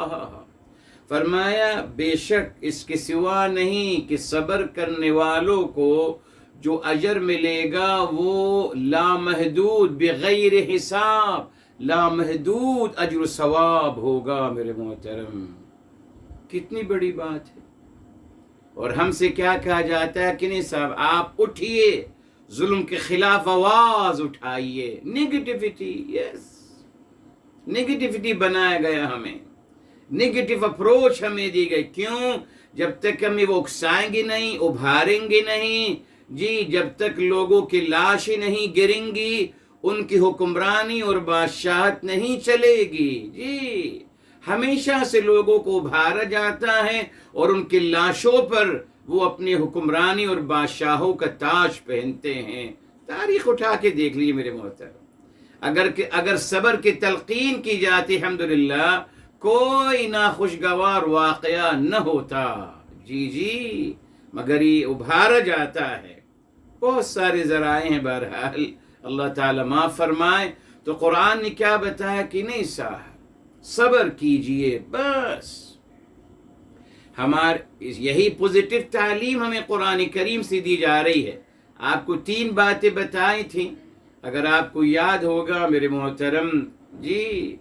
فرمایا بے شک اس کے سوا نہیں کہ صبر کرنے والوں کو جو اجر ملے گا وہ لامحدود بغیر حساب، لامحدود اجر و ثواب ہوگا میرے محترم. کتنی بڑی بات ہے. اور ہم سے کیا کہا جاتا ہے کہ نہیں صاحب آپ اٹھیے، ظلم کے خلاف آواز اٹھائیے. نیگیٹیوٹی، یس نیگیٹیوٹی بنایا گیا ہمیں، نیگیٹیو اپروچ ہمیں دی گئی. کیوں؟ جب تک ہمیں وہ اکسائیں گے نہیں، ابھاریں گے نہیں، جی جب تک لوگوں کی لاشیں نہیں گریں گی، ان کی حکمرانی اور بادشاہت نہیں چلے گی. جی ہمیشہ سے لوگوں کو ابھارا جاتا ہے اور ان کی لاشوں پر وہ اپنی حکمرانی اور بادشاہوں کا تاج پہنتے ہیں. تاریخ اٹھا کے دیکھ لیجیے میرے محترم. اگر صبر کی تلقین کی جاتی الحمدللہ کوئی ناخوشگوار واقعہ نہ ہوتا. جی مگر یہ ابھارا جاتا ہے. بہت سارے ذرائع ہیں. بہرحال اللہ تعالیٰ معاف فرمائے. تو قرآن نے کیا بتایا کہ نہیں صاحب صبر کیجئے. بس یہی پوزیٹو تعلیم ہمیں قرآن کریم سے دی جا رہی ہے. آپ کو 3 باتیں بتائی تھیں اگر آپ کو یاد ہوگا میرے محترم. جی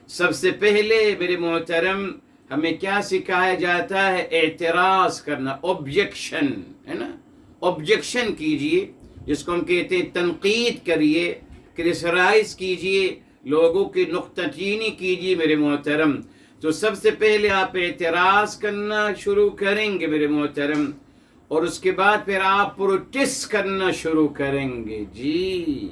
سب سے پہلے میرے محترم ہمیں کیا سکھایا جاتا ہے؟ اعتراض کرنا، آبجیکشن ہے نا. آبجیکشن کیجئے جس کو ہم کہتے ہیں تنقید کریے، کرٹیسائز کیجئے، لوگوں کی نقطہ چینی کیجئے میرے محترم. تو سب سے پہلے آپ اعتراض کرنا شروع کریں گے میرے محترم، اور اس کے بعد پھر آپ پروٹیسٹ کرنا شروع کریں گے. جی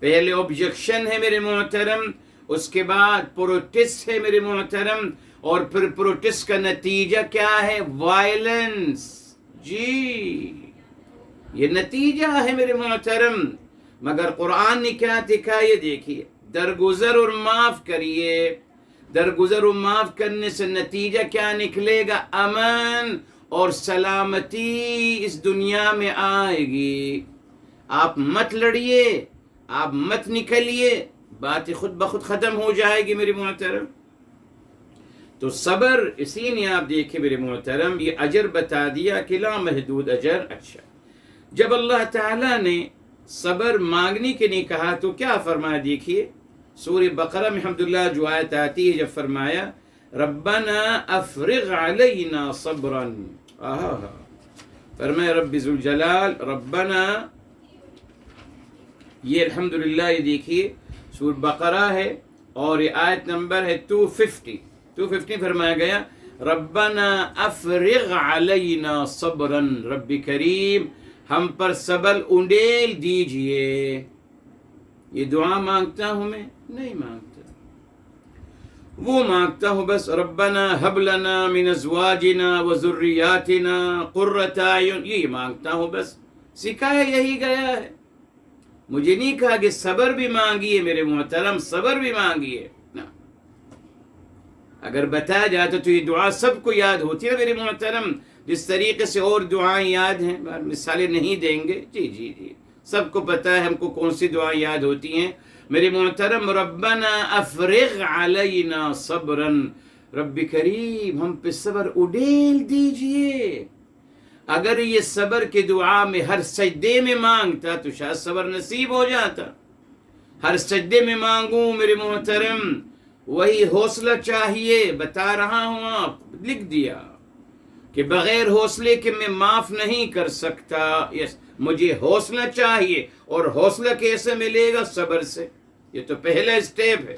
پہلے آبجیکشن ہے میرے محترم، اس کے بعد پروٹیسٹ ہے میرے محترم، اور پھر پروٹیسٹ کا نتیجہ کیا ہے؟ وائلنس. جی یہ نتیجہ ہے میرے محترم. مگر قرآن نے کیا دکھا یہ دیکھیے، درگزر اور معاف کریے. درگزر اور معاف کرنے سے نتیجہ کیا نکلے گا؟ امن اور سلامتی اس دنیا میں آئے گی. آپ مت لڑیے، آپ مت نکلیے، بات خود بخود ختم ہو جائے گی میرے محترم. تو صبر اسی نے آپ دیکھیں میرے محترم یہ اجر بتا دیا کہ لا محدود اجر. اچھا جب اللہ تعالیٰ نے صبر مانگنے کے نہیں کہا تو کیا فرمایا؟ دیکھیے سورہ بقرہ میں الحمدللہ جو آیت آتی ہے جب فرمایا ربنا افرغ علینا صبرا. فرمایا رب ذوالجلال ربنا. یہ الحمدللہ یہ دیکھیے سورہ بقرہ ہے اور یہ آیت نمبر ہے 250 فرمایا گیا ربنا افرغ علینا صبرا. رب کریم ہم پر صبر انڈیل دیجئے. یہ دعا مانگتا ہوں میں؟ نہیں مانگتا. وہ مانگتا ہوں بس ربنا حب لنا من ازواجنا و ذریاتنا قرۃ اعین، یہ مانگتا ہوں بس، سکھایا یہی گیا ہے. مجھے نہیں کہا کہ صبر بھی مانگیے میرے محترم، صبر بھی مانگیے نا. اگر بتایا جاتا تو یہ دعا سب کو یاد ہوتی ہے میرے محترم، جس طریقے سے اور دعائیں یاد ہیں، مثالیں نہیں دیں گے. جی جی جی سب کو پتہ ہے ہم کو کون سی دعائیں یاد ہوتی ہیں میرے محترم. ربنا افرغ علینا صبرا، رب کریم ہم پہ صبر اڈیل دیجئے. اگر یہ صبر کی دعا میں ہر سجدے میں مانگتا تو شاید صبر نصیب ہو جاتا. ہر سجدے میں مانگوں میرے محترم، وہی حوصلہ چاہیے. بتا رہا ہوں، آپ لکھ دیا کہ بغیر حوصلے کے میں معاف نہیں کر سکتا. یس، مجھے حوصلہ چاہیے، اور حوصلہ کیسے ملے گا؟ صبر سے. یہ تو پہلا اسٹیپ ہے.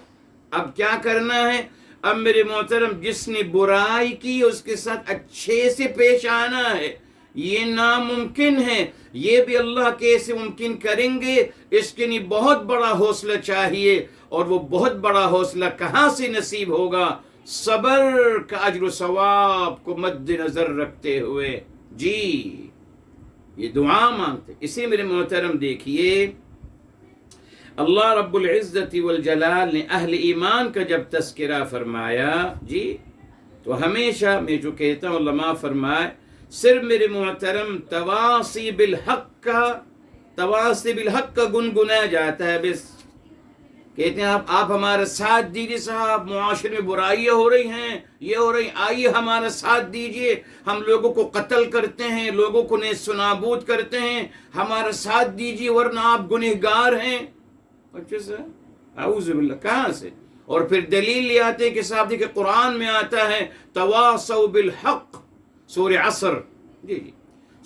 اب کیا کرنا ہے؟ اب میرے محترم جس نے برائی کی اس کے ساتھ اچھے سے پیش آنا ہے. یہ ناممکن ہے، یہ بھی اللہ کیسے ممکن کریں گے؟ اس کے لیے بہت بڑا حوصلہ چاہیے. اور وہ بہت بڑا حوصلہ کہاں سے نصیب ہوگا؟ صبر کا اجر و ثواب کو مد نظر رکھتے ہوئے. جی یہ دعا مانگتے. اسی میرے محترم دیکھیے، اللہ رب العزت والجلال نے اہل ایمان کا جب تذکرہ فرمایا، جی تو ہمیشہ میں جو کہتا ہوں علماء فرمائے، صرف میرے محترم تواصی بالحق کا گنگنایا جاتا ہے. بس کہتے ہیں آپ ہمارا ساتھ دیجیے صاحب، معاشرے میں برائیاں ہو رہی ہیں، یہ ہو رہی، آئیے ہمارا ساتھ دیجیے، ہم لوگوں کو قتل کرتے ہیں، لوگوں کو نیست و نابود کرتے ہیں، ہمارا ساتھ دیجیے ورنہ آپ گنہگار ہیں. اچھا سر، اعوذ باللہ، کہاں سے؟ اور پھر دلیل لے آتے ہیں کہ صاحب دیکھیں قرآن میں آتا ہے تواصوا بالحق، سورہ عصر. جی جی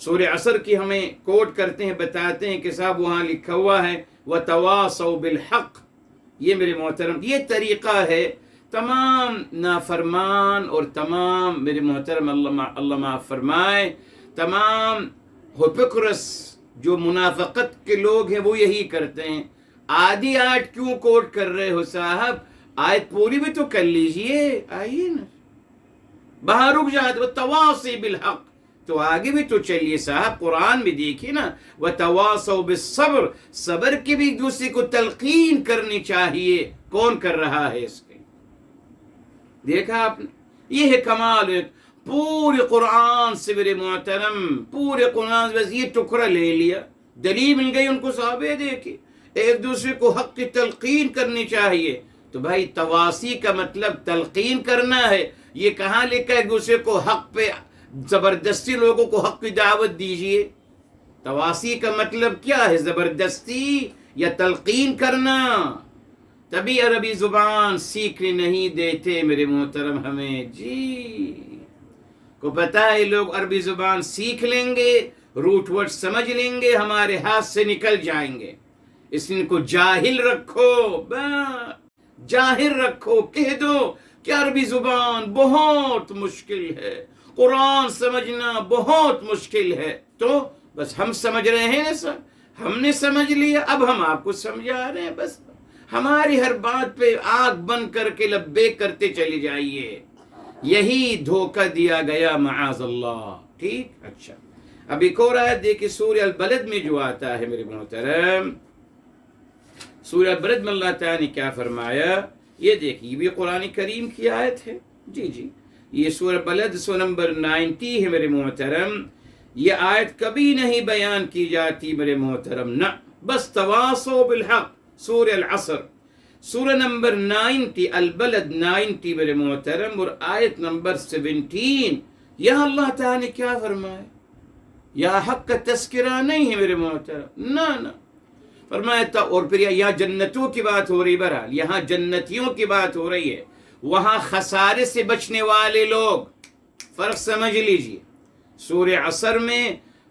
سورہ عصر کی ہمیں کوٹ کرتے ہیں، بتاتے ہیں کہ صاحب وہاں لکھا ہوا ہے وتواصوا بالحق. یہ میرے محترم یہ طریقہ ہے. تمام نافرمان اور تمام میرے محترم اللہ معاف فرمائے، تمام ہپوکرس جو منافقت کے لوگ ہیں وہ یہی کرتے ہیں. آدھی آیت کیوں کوٹ کر رہے ہو صاحب؟ آیت پوری بھی تو کر لیجئے، آئیے نا، باہر رک جاتے. وتواصی بالحق، تو آگے بھی تو چلیے صاحب، قرآن میں دیکھیے نا، وتواصوا بالصبر، صبر کی بھی ایک دوسرے کو تلقین کرنی چاہیے. کون کر رہا ہے اس کے؟ دیکھا آپ نے، یہ ہے کمال. پورے قرآن سے میرے محترم، پورے قرآن سے بس یہ ٹکڑا لے لیا، دلیل مل گئی ان کو. صحابہ دیکھیے ایک دوسرے کو حق کی تلقین کرنی چاہیے. تو بھائی تواسی کا مطلب تلقین کرنا ہے. یہ کہاں لکھا ہے ایک دوسرے کو حق پہ زبردستی لوگوں کو حق کی دعوت دیجیے؟ تواسی کا مطلب کیا ہے؟ زبردستی یا تلقین کرنا. تبھی عربی زبان سیکھنے نہیں دیتے میرے محترم ہمیں. جی کو پتہ ہے لوگ عربی زبان سیکھ لیں گے، روٹ ورڈ سمجھ لیں گے، ہمارے ہاتھ سے نکل جائیں گے. اس ان کو جاہل رکھو، جاہل رکھو، کہہ دو کہ عربی زبان بہت مشکل ہے، قرآن سمجھنا بہت مشکل ہے. تو بس ہم سمجھ رہے ہیں نا سر، ہم نے سمجھ لیا، اب ہم آپ کو سمجھا رہے ہیں. بس ہماری ہر بات پہ آنکھ بند کر کے لبیک کرتے چلے جائیے. یہی دھوکہ دیا گیا معاذ اللہ. ٹھیک، اچھا اب ایک اور آیت دیکھیں سورہ البلد میں جو آتا ہے میرے محترم. سورہ البلد میں اللہ تعالیٰ نے کیا فرمایا؟ یہ دیکھیے، یہ قرآن کریم کی آیت ہے. جی جی یہ سورہ بلد سورہ نمبر 90 ہے میرے محترم. یہ آیت کبھی نہیں بیان کی جاتی میرے محترم، نہ، بس تواصوا بالحق. سورہ العصر سورہ نمبر 90 البلد 90 میرے محترم، اور آیت نمبر 17. یہاں اللہ تعالیٰ نے کیا فرمایا؟ یہاں حق کا تذکرہ نہیں ہے میرے محترم، نہ فرمایا. اور پھر یہاں جنتوں کی بات ہو رہی، بہرحال یہاں جنتیوں کی بات ہو رہی ہے، وہاں خسارے سے بچنے والے لوگ. فرق سمجھ لیجئے، سورہ عصر میں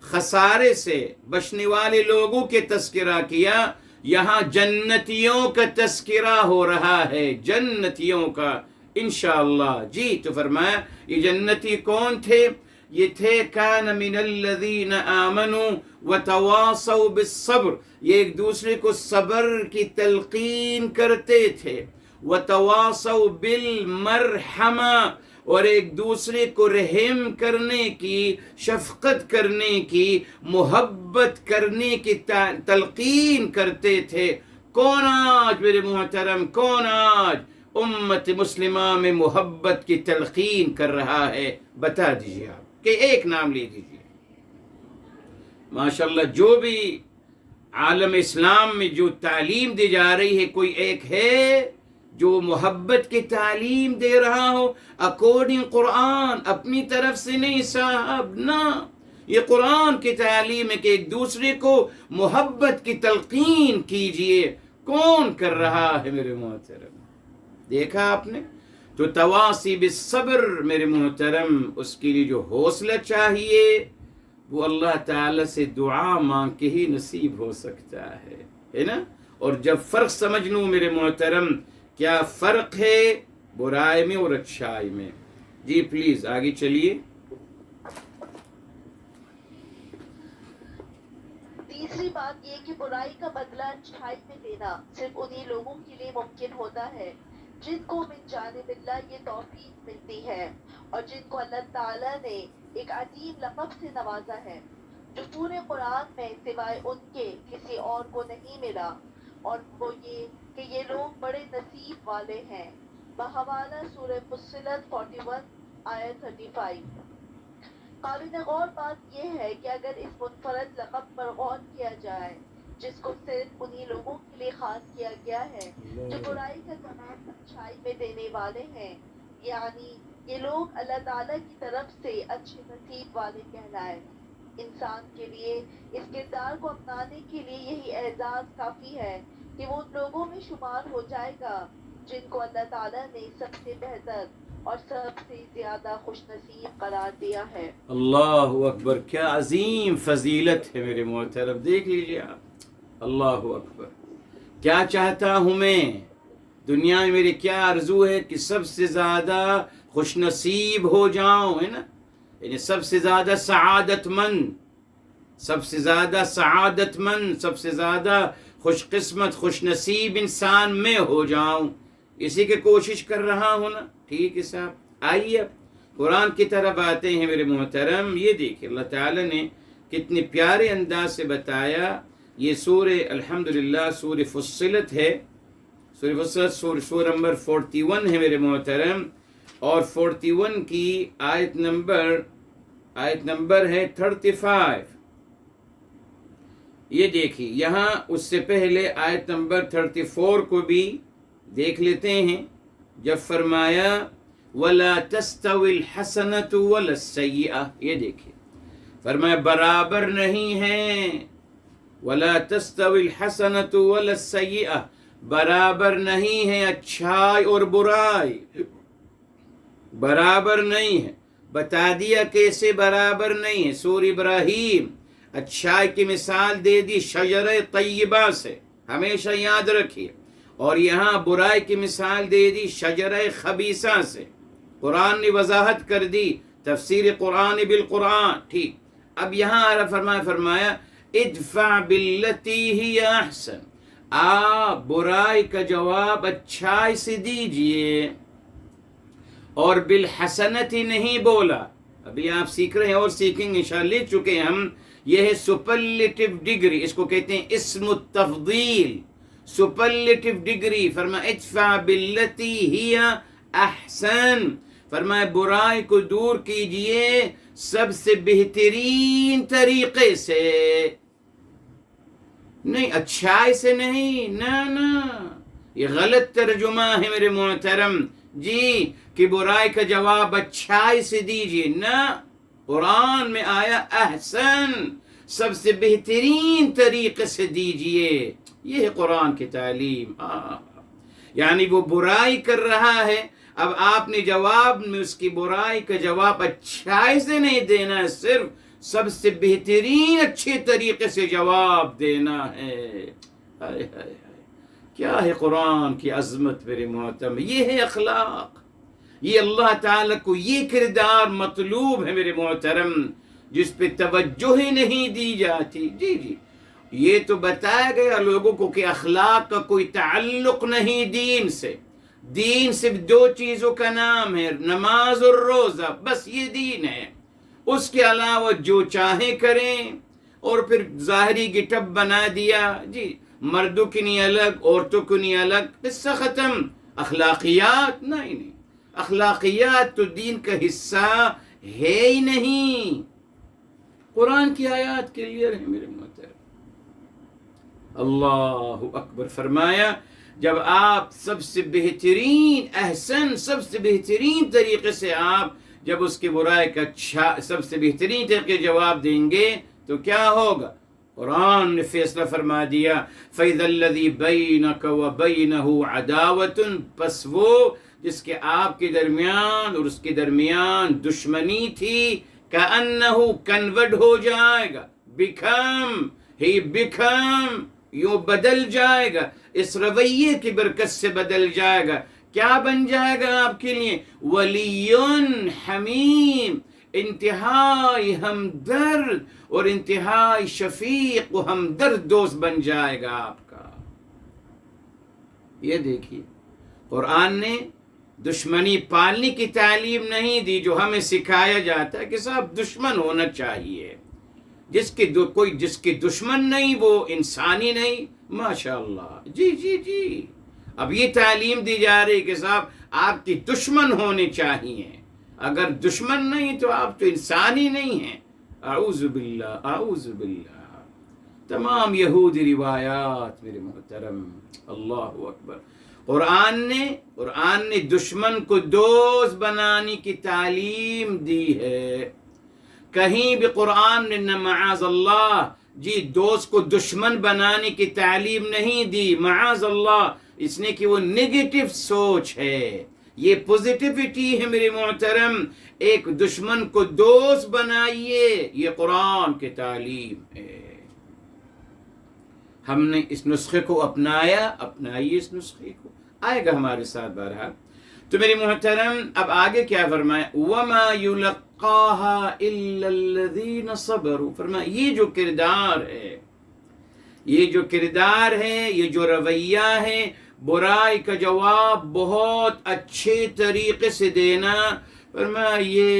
خسارے سے بچنے والے لوگوں کے تذکرہ کیا، یہاں جنتیوں کا تذکرہ ہو رہا ہے، جنتیوں کا انشاءاللہ. جی تو فرمایا یہ جنتی کون تھے؟ یہ تھے کان من الذین آمنوا وتواصوا بالصبر، یہ ایک دوسرے کو صبر کی تلقین کرتے تھے وتواصوا بالمرحمہ، اور ایک دوسرے کو رحم کرنے کی، شفقت کرنے کی، محبت کرنے کی تلقین کرتے تھے۔ کون آج میرے محترم، کون آج امت مسلمہ میں محبت کی تلقین کر رہا ہے؟ بتا دیجیے آپ کہ ایک نام لے دیجیے۔ ماشاءاللہ جو بھی عالم اسلام میں جو تعلیم دی جا رہی ہے، کوئی ایک ہے جو محبت کی تعلیم دے رہا ہو اکارڈنگ قرآن، اپنی طرف سے نہیں صاحب، نہ، یہ قرآن کی تعلیم ہے کہ ایک دوسرے کو محبت کی تلقین کیجئے۔ کون کر رہا ہے میرے محترم؟ دیکھا آپ نے؟ تو تواصی بالصبر میرے محترم، اس کے لیے جو حوصلہ چاہیے وہ اللہ تعالی سے دعا مانگ کے ہی نصیب ہو سکتا ہے نا؟ اور جب فرق سمجھ لوں میرے محترم، کیا فرق ہے برائی میں اور اچھائی میں؟ جی پلیز آگے چلیے۔ تیسری بات یہ کہ برائی کا بدلہ اچھائی میں دینا صرف انہی لوگوں کے لیے ممکن ہوتا ہے جن کو من جانب اللہ یہ توفیق ملتی ہے، اور جن کو اللہ تعالیٰ نے ایک عظیم لقب سے نوازا ہے جو پورے قرآن میں سوائے ان کے کسی اور کو نہیں ملا، اور وہ یہ کہ یہ لوگ بڑے نصیب والے ہیں۔ بحوالہ سورہ فصلت 41 آیت 35۔ قابل غور بات یہ ہے کہ اگر اس منفرد لقب پر غور کیا جائے جس کو صرف انہی لوگوں کے لیے خاص کیا گیا ہے جو برائی کا جواب اچھائی میں دینے والے ہیں، یعنی یہ لوگ اللہ تعالیٰ کی طرف سے اچھے نصیب والے کہلائے، انسان کے لیے اس کردار کو اپنانے کے لیے یہی اعزاز کافی ہے کہ وہ ان لوگوں میں شمار ہو جائے گا جن کو اللہ تعالیٰ نے سب سے بہتر اور سب سے زیادہ خوش نصیب قرار دیا ہے۔ اللہ اکبر، کیا عظیم فضیلت ہے میرے محترم، دیکھ لیجیے آپ۔ اللہ اکبر، کیا چاہتا ہوں میں دنیا میں، میری کیا آرزو ہے کہ سب سے زیادہ خوش نصیب ہو جاؤں، ہے نا؟ یعنی سب سے زیادہ سعادت مند، سب سے زیادہ سعادت مند، سب سے زیادہ خوش قسمت، خوش نصیب انسان میں ہو جاؤں، اسی کی کوشش کر رہا ہوں نا۔ ٹھیک ہے صاحب، آئیے اب قرآن کی طرف آتے ہیں میرے محترم۔ یہ دیکھیں اللہ تعالیٰ نے کتنے پیارے انداز سے بتایا۔ یہ سورہ الحمدللہ سورہ فصلت ہے، سورہ فصلت سورہ نمبر 41 ہے میرے محترم، اور 41 کی آیت نمبر ہے 35۔ یہ دیکھیے یہاں اس سے پہلے آیت نمبر 34 کو بھی دیکھ لیتے ہیں، جب فرمایا وَلَا تَسْتَوِي الْحَسَنَةُ وَلَا السَّيِّئَةُ، یہ دیکھیے فرمایا برابر نہیں ہے، وَلَا تَسْتَوِي الْحَسَنَةُ وَلَا السَّيِّئَةُ، برابر نہیں ہے اچھائی اور برائی، برابر نہیں ہے۔ بتا دیا کیسے برابر نہیں ہے۔ سورہ ابراہیم اچھائی کی مثال دے دی شجرہ طیبہ سے، ہمیشہ یاد رکھیے، اور یہاں برائی کی مثال دے دی شجرہ خبیثہ سے۔ قرآن نے وضاحت کر دی، تفسیر قرآن بالقرآن۔ ٹھیک، اب یہاں فرمایا ادفع باللتی ہی احسن، آپ برائی کا جواب اچھائی سے دیجئے، اور بالحسنت نہیں بولا۔ ابھی آپ سیکھ رہے ہیں اور سیکھیں گے انشاءاللہ، لے چکے ہم، یہ ہے سپرلیٹو ڈگری، اس کو کہتے ہیں اسم التفضیل، سپرلیٹو ڈگری۔ فرمایا ادفع باللتی ہی احسن، فرمایا برائی کو دور کیجئے سب سے بہترین طریقے سے، نہیں اچھائی سے نہیں، نہ، یہ غلط ترجمہ ہے میرے محترم جی، کہ برائی کا جواب اچھائی سے دیجئے، نہ، قرآن میں آیا احسن، سب سے بہترین طریقے سے دیجئے، یہ ہے قرآن کی تعلیم۔ یعنی وہ برائی کر رہا ہے، اب آپ نے جواب میں اس کی برائی کا جواب اچھائی سے نہیں دینا ہے، صرف سب سے بہترین اچھے طریقے سے جواب دینا ہے۔ ہائے ہائے ہائے، کیا ہے قرآن کی عظمت میرے محترم، یہ ہے اخلاق، یہ اللہ تعالیٰ کو یہ کردار مطلوب ہے میرے محترم، جس پہ توجہ ہی نہیں دی جاتی۔ جی یہ تو بتایا گیا لوگوں کو کہ اخلاق کا کوئی تعلق نہیں دین سے، دین صرف 2 چیزوں کا نام ہے، نماز اور روزہ، بس یہ دین ہے۔ اس کے علاوہ جو چاہیں کریں، اور پھر ظاہری گٹپ بنا دیا، جی مردوں کی نہیں الگ، عورتوں کو نہیں الگ، قصہ ختم۔ اخلاقیات نہیں، اخلاقیات تو دین کا حصہ ہے ہی نہیں۔ قرآن کی آیات کلیئر ہے میرے محترم۔ اللہ اکبر فرمایا، جب آپ سب سے بہترین سب سے بہترین طریقے سے آپ جب اس کی برائی کا سب سے بہترین طریقے جواب دیں گے تو کیا ہوگا؟ قرآن نے فیصلہ فرما دیا، فَإِذَا الَّذِي بَيْنَكَ وَبَيْنَهُ عَدَاوَةٌ، پس وہ جس کے آپ کے درمیان اور اس کے درمیان دشمنی تھی، كَأَنَّهُ کنورٹ ہو جائے گا، become یوں بدل جائے گا، اس رویے کی برکت سے بدل جائے گا۔ کیا بن جائے گا آپ کے لیے؟ وَلِيٌّ حَمِيمٌ، انتہائی ہمدرد اور انتہائی شفیق و ہمدرد دوست بن جائے گا آپ کا۔ یہ دیکھیے، قرآن نے دشمنی پالنے کی تعلیم نہیں دی جو ہمیں سکھایا جاتا ہے کہ صاحب دشمن ہونا چاہیے، جس کے دشمن نہیں وہ انسانی نہیں۔ ماشاءاللہ، جی جی جی، اب یہ تعلیم دی جا رہی کہ صاحب آپ کی دشمن ہونے چاہیے، اگر دشمن نہیں تو آپ تو انسان ہی نہیں ہیں۔ اعوذ باللہ، اعوذ باللہ۔ تمام یہودی روایات میرے محترم، اللہ اکبر، قرآن نے دشمن کو دوست بنانے کی تعلیم دی ہے۔ کہیں بھی قرآن نے نہ معاذ اللہ جی دوست کو دشمن بنانے کی تعلیم نہیں دی، معاذ اللہ، اس نے کہ وہ نیگیٹو سوچ ہے، یہ پوزیٹیوٹی ہے میرے محترم۔ ایک دشمن کو دوست بنائیے، یہ قرآن کی تعلیم ہے۔ ہم نے اس نسخے کو اپنائیے اس نسخے کو، آئے گا ہمارے ساتھ بہرحال۔ تو میرے محترم اب آگے کیا فرمایا؟ وَمَا يُلَقَّاهَا إِلَّا الَّذِينَ صَبَرُوا، فرمایا یہ جو کردار ہے، یہ جو رویہ ہے، برائی کا جواب بہت اچھے طریقے سے دینا، فرمایا یہ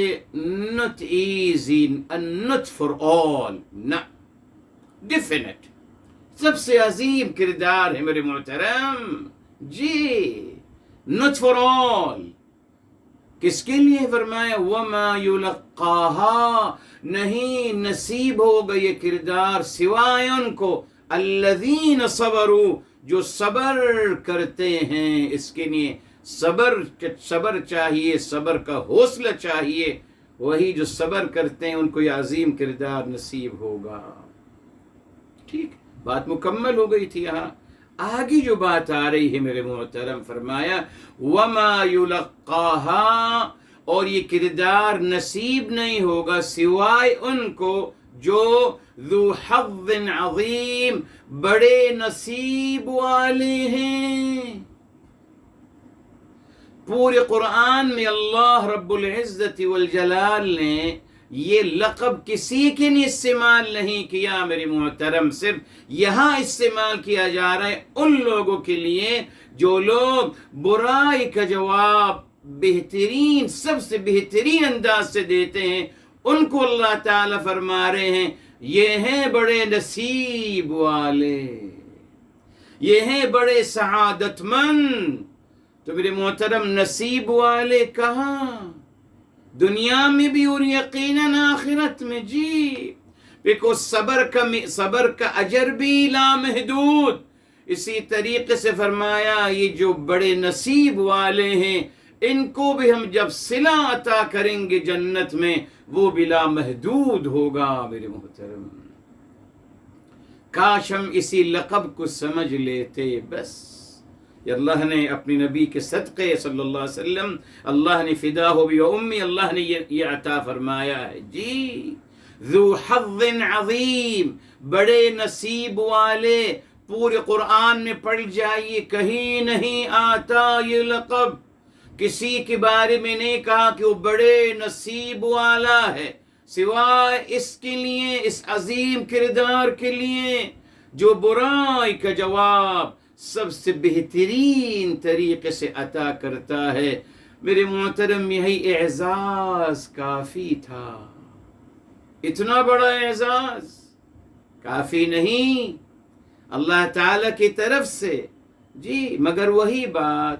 not easy and not for all، نہ definite، سب سے عظیم کردار ہے میرے محترم، جی not for all۔ کس کے لیے فرمایا؟ وَمَا يُلَقَّاهَا، نہیں نصیب ہوگا یہ کردار سوائے ان کو، الَّذِينَ صَبَرُوا، جو صبر کرتے ہیں۔ اس کے لیے صبر چاہیے، صبر کا حوصلہ چاہیے، وہی جو صبر کرتے ہیں ان کو یہ عظیم کردار نصیب ہوگا۔ ٹھیک، بات مکمل ہو گئی تھی۔ یہاں آگے جو بات آ رہی ہے میرے محترم، فرمایا وَمَا يُلَقَّاهَا، اور یہ کردار نصیب نہیں ہوگا سوائے ان کو جو ذو حظ عظیم، بڑے نصیب والے ہیں۔ پورے قرآن میں اللہ رب العزت والجلال نے یہ لقب کسی کے لیے استعمال نہیں کیا میرے محترم، صرف یہاں استعمال کیا جا رہا ہے ان لوگوں کے لیے جو لوگ برائی کا جواب بہترین، سب سے بہترین انداز سے دیتے ہیں، ان کو اللہ تعالیٰ فرما رہے ہیں یہ ہیں بڑے نصیب والے، یہ ہیں بڑے سعادت مند۔ تو میرے محترم نصیب والے کہاں؟ دنیا میں بھی اور یقیناً آخرت میں، جی، بیکاز صبر کا اجر بھی لامحدود۔ اسی طریقے سے فرمایا یہ جو بڑے نصیب والے ہیں ان کو بھی ہم جب صلہ عطا کریں گے جنت میں، وہ بھی لامحدود ہوگا میرے محترم۔ کاش ہم اسی لقب کو سمجھ لیتے، بس اللہ نے اپنی نبی کے صدقے صلی اللہ علیہ وسلم، اللہ نے فدا ہو بھی امی، اللہ نے یہ عطا فرمایا ہے، جی، ذو حظ عظیم، بڑے نصیب والے۔ پورے قرآن میں پڑھ جائیے، کہیں نہیں آتا یہ لقب، کسی کے بارے میں نہیں کہا کہ وہ بڑے نصیب والا ہے، سوائے اس کے لیے، اس عظیم کردار کے لیے جو برائی کا جواب سب سے بہترین طریقے سے عطا کرتا ہے۔ میرے محترم، یہی اعزاز کافی تھا، اتنا بڑا اعزاز کافی نہیں اللہ تعالی کی طرف سے، جی، مگر وہی بات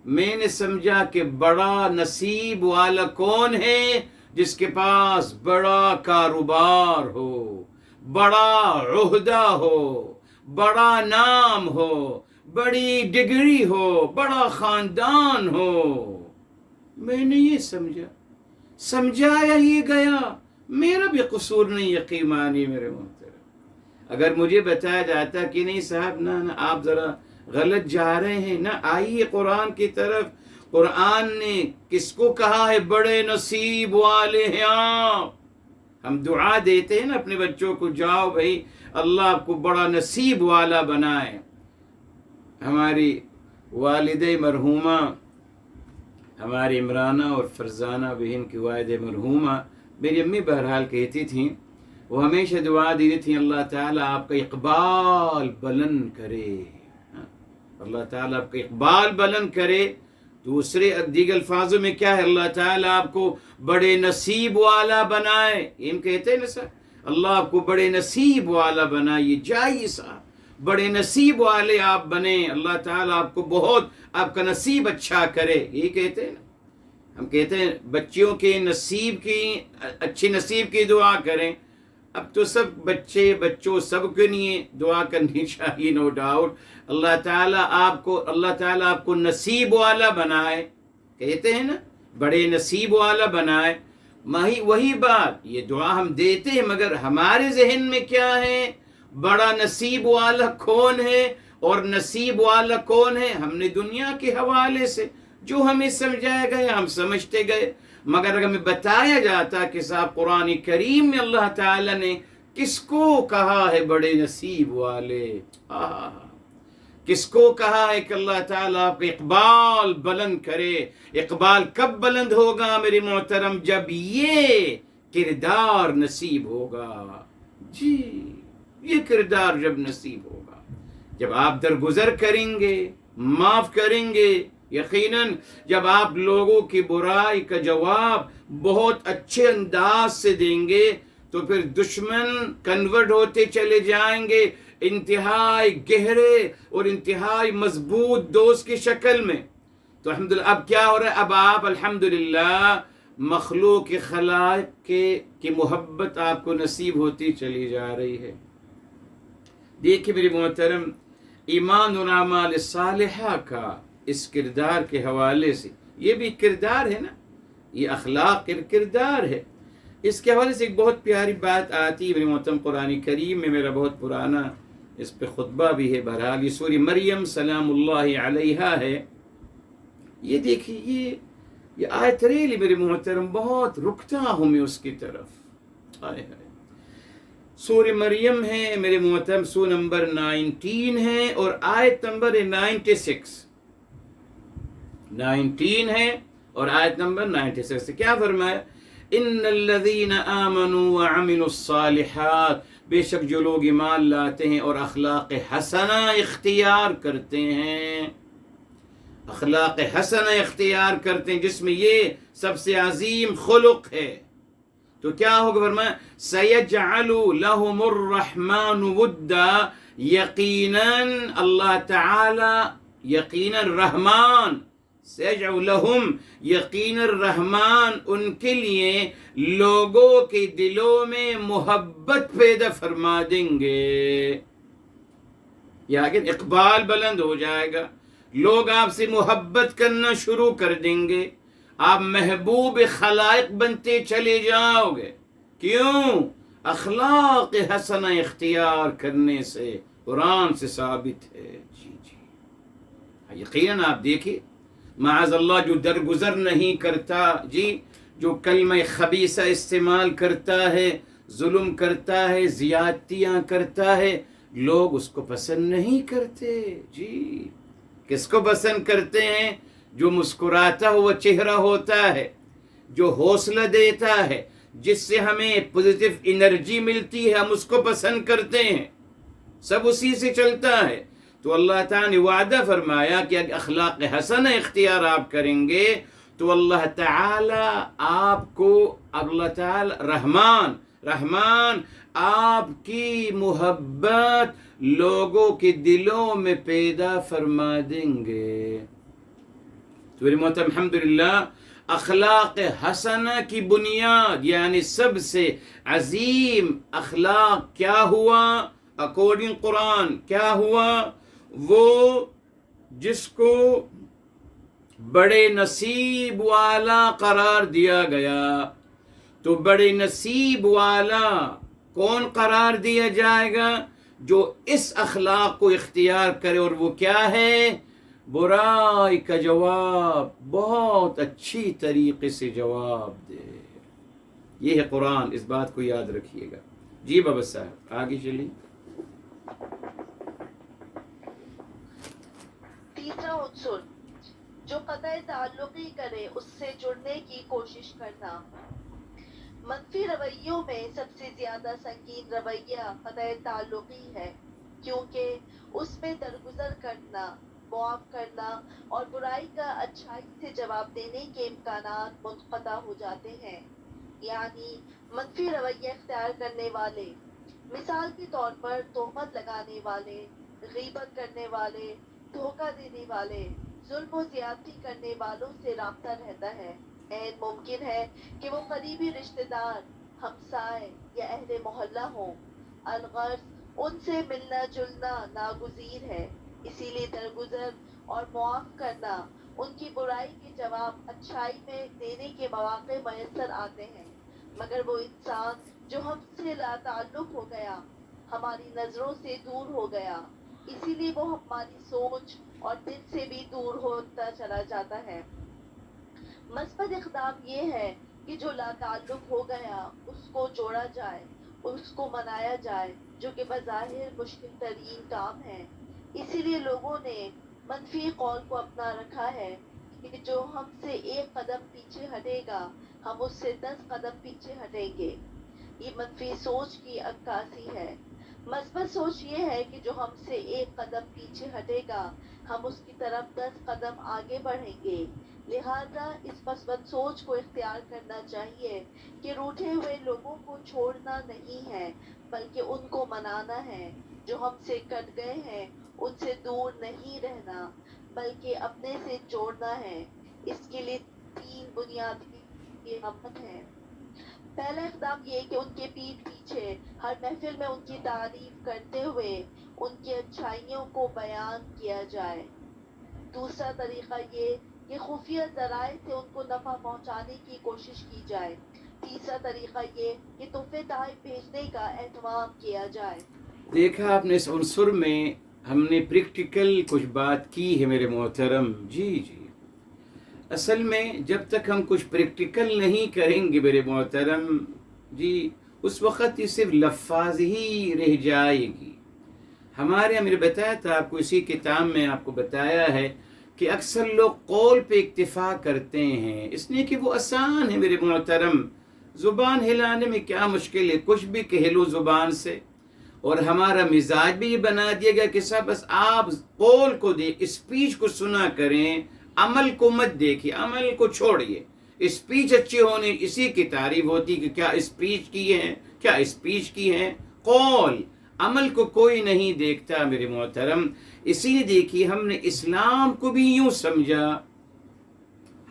میں نے سمجھا کہ بڑا نصیب والا کون ہے؟ جس کے پاس بڑا کاروبار ہو، بڑا عہدہ ہو، بڑا نام ہو، بڑی ڈگری ہو، بڑا خاندان ہو۔ میں نے یہ سمجھایا ہی گیا، میرا بھی قصور نہیں یقینی میرے محترم۔ اگر مجھے بتایا جاتا کہ نہیں صاحب، نہ آپ ذرا غلط جا رہے ہیں، نہ آئیے قرآن کی طرف، قرآن نے کس کو کہا ہے بڑے نصیب والے ہیں آپ؟ ہم دعا دیتے ہیں نا اپنے بچوں کو، جاؤ بھائی اللہ آپ کو بڑا نصیب والا بنائے۔ ہماری والدہ مرحومہ، ہماری عمرانہ اور فرزانہ بہن کی والدہ مرحومہ، میری امی بہرحال کہتی تھیں، وہ ہمیشہ دعا دیتی تھیں اللہ تعالیٰ آپ کا اقبال بلند کرے، اللہ تعالیٰ آپ کا اقبال بلند کرے۔ دوسرے دیگر الفاظوں میں کیا ہے؟ اللہ تعالیٰ آپ کو بڑے نصیب والا بنائے۔ یہ ہم کہتے ہیں نا سر، اللہ آپ کو بڑے نصیب والا بنائے، جائیے صاحب، بڑے نصیب والے آپ بنیں، اللہ تعالیٰ آپ کو بہت آپ کا نصیب اچھا کرے، یہی کہتے ہیں نا۔ ہم کہتے ہیں بچوں کے نصیب کی، اچھی نصیب کی دعا کریں۔ اب تو سب بچوں سب کے لیے دعا کرنی چاہیے، نو ڈاؤٹ۔ اللہ تعالیٰ آپ کو نصیب والا بنائے، کہتے ہیں نا بڑے نصیب والا بنائے۔ وہی بات، یہ دعا ہم دیتے ہیں، مگر ہمارے ذہن میں کیا ہے؟ بڑا نصیب والا کون ہے اور نصیب والا کون ہے؟ ہم نے دنیا کے حوالے سے جو ہمیں سمجھایا گیا ہم سمجھتے گئے، مگر اگر ہمیں بتایا جاتا کہ صاحب قرآن کریم میں اللہ تعالیٰ نے کس کو کہا ہے بڑے نصیب والے، کس کو کہا ہے کہ اللہ تعالیٰ آپ کا اقبال بلند کرے۔ اقبال کب بلند ہوگا میرے محترم؟ جب یہ کردار نصیب ہوگا، جی، یہ کردار جب نصیب ہوگا، جب آپ درگزر کریں گے، معاف کریں گے، یقیناً جب آپ لوگوں کی برائی کا جواب بہت اچھے انداز سے دیں گے تو پھر دشمن کنورٹ ہوتے چلے جائیں گے انتہائی گہرے اور انتہائی مضبوط دوست کی شکل میں۔ تو الحمدللہ اب کیا ہو رہا ہے؟ اب آپ الحمدللہ مخلوق خلائق کی محبت آپ کو نصیب ہوتی چلی جا رہی ہے۔ دیکھیں میرے محترم، ایمان اور اعمال صالحہ کا اس کردار کے حوالے سے، یہ بھی کردار ہے نا، یہ اخلاق کردار ہے۔ اس کے حوالے سے ایک بہت پیاری بات آتی ہے میرے محترم، قرآن کریم میں میرا بہت پرانا اس پہ خطبہ بھی ہے، بہرحال یہ سورہ مریم سلام اللہ علیہا ہے۔ یہ دیکھیے، یہ آیت ریلی میرے محترم بہت رکتا ہوں میں اس کی طرف۔ سورہ مریم ہے میرے محترم، سورہ نمبر 19 ہے اور آیت نمبر 19 ہے اور آیت نمبر 96 سے کیا فرمایا؟ ان الذین آمنوا وعملوا الصالحات، بے شک جو لوگ ایمان لاتے ہیں اور اخلاق حسنہ اختیار کرتے ہیں، اخلاق حسنہ اختیار کرتے ہیں جس میں یہ سب سے عظیم خلق ہے، تو کیا ہوگا؟ فرمایا سَيَجْعَلُ لَهُمُ الرَّحْمَنُ وُدًّا، یقیناً اللہ تعالی، یقیناً رحمان، سَيَجْعَلُ لَهُمْ، یقیناً رحمان ان کے لیے لوگوں کے دلوں میں محبت پیدا فرما دیں گے، یا کہ اقبال بلند ہو جائے گا، لوگ آپ سے محبت کرنا شروع کر دیں گے، آپ محبوب خلائق بنتے چلے جاؤ گے۔ کیوں؟ اخلاق حسنہ اختیار کرنے سے، قرآن سے ثابت ہے۔ جی جی، یقیناً آپ دیکھیں، معاذ اللہ جو درگزر نہیں کرتا، جی، جو کلمہ خبیثہ استعمال کرتا ہے، ظلم کرتا ہے، زیادتیاں کرتا ہے، لوگ اس کو پسند نہیں کرتے۔ جی، کس کو پسند کرتے ہیں؟ جو مسکراتا ہوا چہرہ ہوتا ہے، جو حوصلہ دیتا ہے، جس سے ہمیں پوزیٹیو انرجی ملتی ہے، ہم اس کو پسند کرتے ہیں، سب اسی سے چلتا ہے۔ تو اللہ تعالیٰ نے وعدہ فرمایا کہ اگر اخلاق حسن اختیار آپ کریں گے تو اللہ تعالیٰ آپ کو، اللہ تعالیٰ رحمان آپ کی محبت لوگوں کے دلوں میں پیدا فرما دیں گے۔ تو میرے محترم الحمدللہ اخلاق حسنہ کی بنیاد یعنی سب سے عظیم اخلاق کیا ہوا؟ اکارڈنگ قرآن کیا ہوا؟ وہ جس کو بڑے نصیب والا قرار دیا گیا۔ تو بڑے نصیب والا کون قرار دیا جائے گا؟ جو اس اخلاق کو اختیار کرے، اور وہ کیا ہے؟ برائی کا جواب بہت اچھی طریقے سے جواب دے۔ یہ ہے قرآن، اس بات کو یاد رکھیے گا۔ جی بابا صاحب آگے چلیے۔ تیسرا عنصر جو قطع تعلقی کرے اس سے جڑنے کی کوشش کرنا۔ منفی رویوں میں سب سے زیادہ سنگین رویہ قطع تعلقی ہے، کیونکہ اس میں درگزر کرنا، معاف کرنا اور برائی کا اچھائی سے جواب دینے کے امکانات منقطع ہو جاتے ہیں۔ یعنی منفی رویہ اختیار کرنے والے، مثال کے طور پر تہمت لگانے والے، غیبت کرنے والے، دھوکہ دینے والے، ظلم و زیادتی کرنے والوں سے رابطہ رہتا ہے۔ عین ممکن ہے کہ وہ قریبی رشتہ دار، ہمسائے یا اہل محلہ ہوں، الغرض ان سے ملنا جلنا ناگزیر ہے۔ اسی لیے درگزر اور معاف کرنا، ان کی برائی کے جواب اچھائی میں دینے کے مواقع میسر آتے ہیں۔ مگر وہ انسان جو ہم سے لا تعلق ہو گیا، ہماری نظروں سے دور ہو گیا، اسی لیے وہ ہماری سوچ اور دل سے بھی دور ہوتا چلا جاتا ہے۔ مثبت اقدام یہ ہے کہ جو لا تعلق ہو گیا اس کو جوڑا جائے، اس کو منایا جائے، جو کہ بظاہر مشکل ترین کام ہے۔ اسی لیے لوگوں نے منفی قول کو اپنا رکھا ہے کہ جو ہم سے ایک قدم پیچھے ہٹے گا ہم اس سے 10 قدم پیچھے ہٹیں گے۔ یہ منفی سوچ کی عکاسی ہے۔ مثبت سوچ یہ ہے کہ جو ہم سے ایک قدم پیچھے ہٹے گا ہم اس کی طرف 10 قدم آگے بڑھیں گے۔ لہذا اس مثبت سوچ کو اختیار کرنا چاہیے کہ روٹھے ہوئے لوگوں کو چھوڑنا نہیں ہے بلکہ ان کو منانا ہے۔ جو ہم سے کٹ گئے ہیں ان سے دور نہیں رہنا بلکہ اپنے سے جوڑنا ہے۔ اس کے لیے 3 بنیادی اقدامات ہیں۔ پہلا اقدام یہ کہ ان کے پیٹھ پیچھے ہر محفل میں ان کی تعریف کرتے ہوئے ان کی اچھائیوں کو بیان کیا جائے۔ دوسرا طریقہ یہ کہ خفیہ ذرائع سے ان کو نفع پہنچانے کی کوشش کی جائے۔ تیسرا طریقہ یہ کہ تحفے تحائف بھیجنے کا اہتمام کیا جائے۔ دیکھا آپ نے اس عنصر میں ہم نے پریکٹیکل کچھ بات کی ہے میرے محترم۔ جی اصل میں جب تک ہم کچھ پریکٹیکل نہیں کریں گے میرے محترم جی، اس وقت یہ صرف لفاظ ہی رہ جائے گی۔ ہمارے یہاں میں نے بتایا تھا آپ کو، اسی کتاب میں آپ کو بتایا ہے کہ اکثر لوگ قول پہ اکتفا کرتے ہیں، اس لیے کہ وہ آسان ہے میرے محترم۔ زبان ہلانے میں کیا مشکل ہے، کچھ بھی کہہ لو زبان سے، اور ہمارا مزاج بھی یہ بنا دیا گیا کہ سب بس آپ قول کو دیکھ، اسپیچ کو سنا کریں، عمل کو مت دیکھیے، عمل کو چھوڑیے۔ اسپیچ اچھی ہونے اسی کی تعریف ہوتی کہ کیا اسپیچ کی ہے، کیا اسپیچ کی ہے، قول، عمل کو کوئی نہیں دیکھتا میرے محترم۔ اسی لیے دیکھیے ہم نے اسلام کو بھی یوں سمجھا،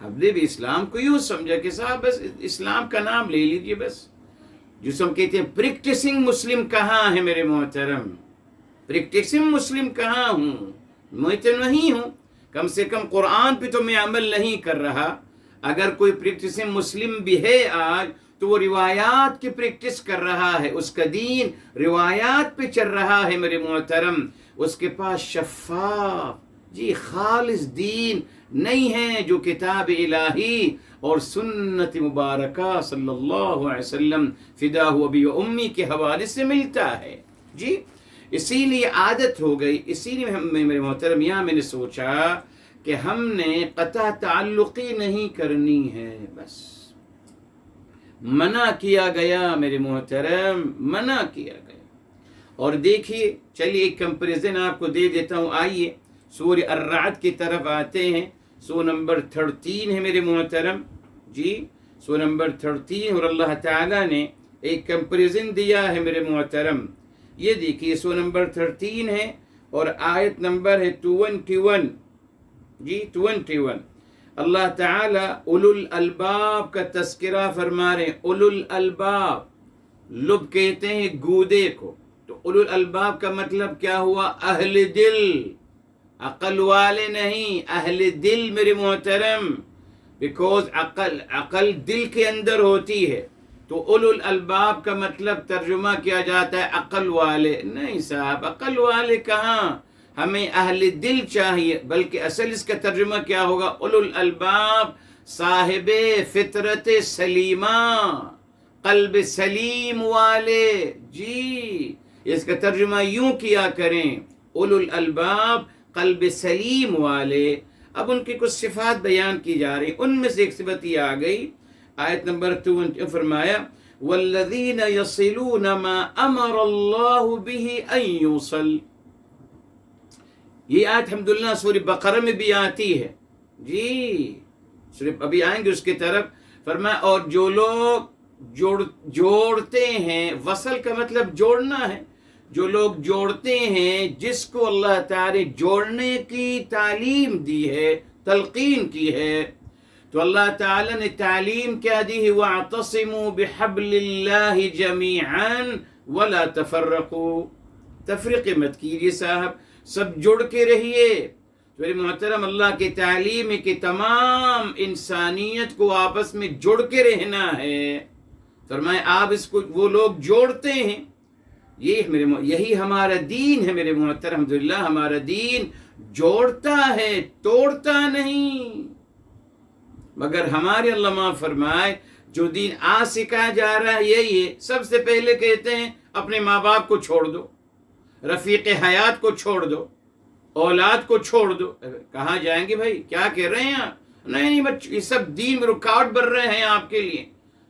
ہم نے بھی اسلام کو یوں سمجھا کہ صاحب بس اسلام کا نام لے لیجیے بس۔ جس ہم کہتے ہیں پریکٹسنگ مسلم کہاں ہے میرے محترم، پریکٹسنگ مسلم کہاں ہوں؟ میں تو نہیں ہوں، کم سے کم قرآن پہ تو میں عمل نہیں کر رہا۔ اگر کوئی پریکٹسنگ مسلم بھی ہے آج تو وہ روایات کی پریکٹس کر رہا ہے، اس کا دین روایات پہ چل رہا ہے میرے محترم۔ اس کے پاس شفاف جی خالص دین نہیں ہے جو کتاب الہی اور سنت مبارکہ صلی اللہ علیہ وسلم فدا ہو ابی و امی کے حوالے سے ملتا ہے جی۔ اسی لیے عادت ہو گئی، اسی لیے میرے محترم یہاں میں نے سوچا کہ ہم نے قطع تعلقی نہیں کرنی ہے، بس منع کیا گیا میرے محترم، منع کیا گیا۔ اور دیکھیے، چلیے ایک کمپریزن آپ کو دے دیتا ہوں، آئیے سورہ الرعد کی طرف آتے ہیں، سورہ نمبر 13 ہے میرے محترم، جی سورہ نمبر 13، اور اللہ تعالیٰ نے ایک کمپریزن دیا ہے میرے محترم۔ یہ دیکھیے سورہ نمبر 13 ہے اور آیت نمبر ہے 21، جی 21۔ اللہ تعالیٰ اولو الالباب کا تذکرہ فرما رہے ہیں۔ اولو الالباب، لب کہتے ہیں گودے کو، تو اولو الالباب کا مطلب کیا ہوا؟ اہل دل، عقل والے نہیں، اہل دل میرے محترم، بیکوز عقل دل کے اندر ہوتی ہے، تو اولو الالباب کا مطلب ترجمہ کیا جاتا ہے عقل والے۔ نہیں صاحب، عقل والے کہاں، ہمیں اہل دل چاہیے، بلکہ اصل اس کا ترجمہ کیا ہوگا؟ اولو الالباب، صاحب فطرت سلیمہ، قلب سلیم والے، جی اس کا ترجمہ یوں کیا کریں، اولو الالباب قلب سلیم والے۔ اب ان کی کچھ صفات بیان کی جا رہی، ان میں سے ایک صفت یہ آ گئی، آیت نمبر 2 فرمایا والذین یصلون ما امر اللہ بہ ان یوصل۔ یہ آیت الحمدللہ سورہ بقرہ میں بھی آتی ہے، جی ابھی آئیں گے اس کی طرف۔ فرمایا اور جو لوگ جوڑتے ہیں، وصل کا مطلب جوڑنا ہے، جو لوگ جوڑتے ہیں، جس کو اللہ تعالی جوڑنے کی تعلیم دی ہے، تلقین کی ہے، تو اللہ تعالی نے تعلیم کیا دی ہے؟ وَاعْتَصِمُوا بِحَبْلِ اللَّهِ جَمِيعًا وَلَا تَفَرَّقُوا۔ تفریق مت کیجیے صاحب، سب جڑ کے رہیے۔ میرے محترم، اللہ کی تعلیم ہے کہ تمام انسانیت کو آپس میں جڑ کے رہنا ہے۔ فرمائے آپ اس کو، وہ لوگ جوڑتے ہیں، یہی ہمارا دین ہے میرے محترم، الحمدللہ ہمارا دین جوڑتا ہے، توڑتا نہیں۔ مگر ہمارے علماء فرمائے جو دین آج سکھایا جا رہا ہے یہی ہے، سب سے پہلے کہتے ہیں اپنے ماں باپ کو چھوڑ دو، رفیق حیات کو چھوڑ دو، اولاد کو چھوڑ دو۔ کہاں جائیں گے بھائی، کیا کہہ رہے ہیں آپ؟ نہیں بچ، یہ سب دین میں رکاوٹ بن رہے ہیں آپ کے لیے،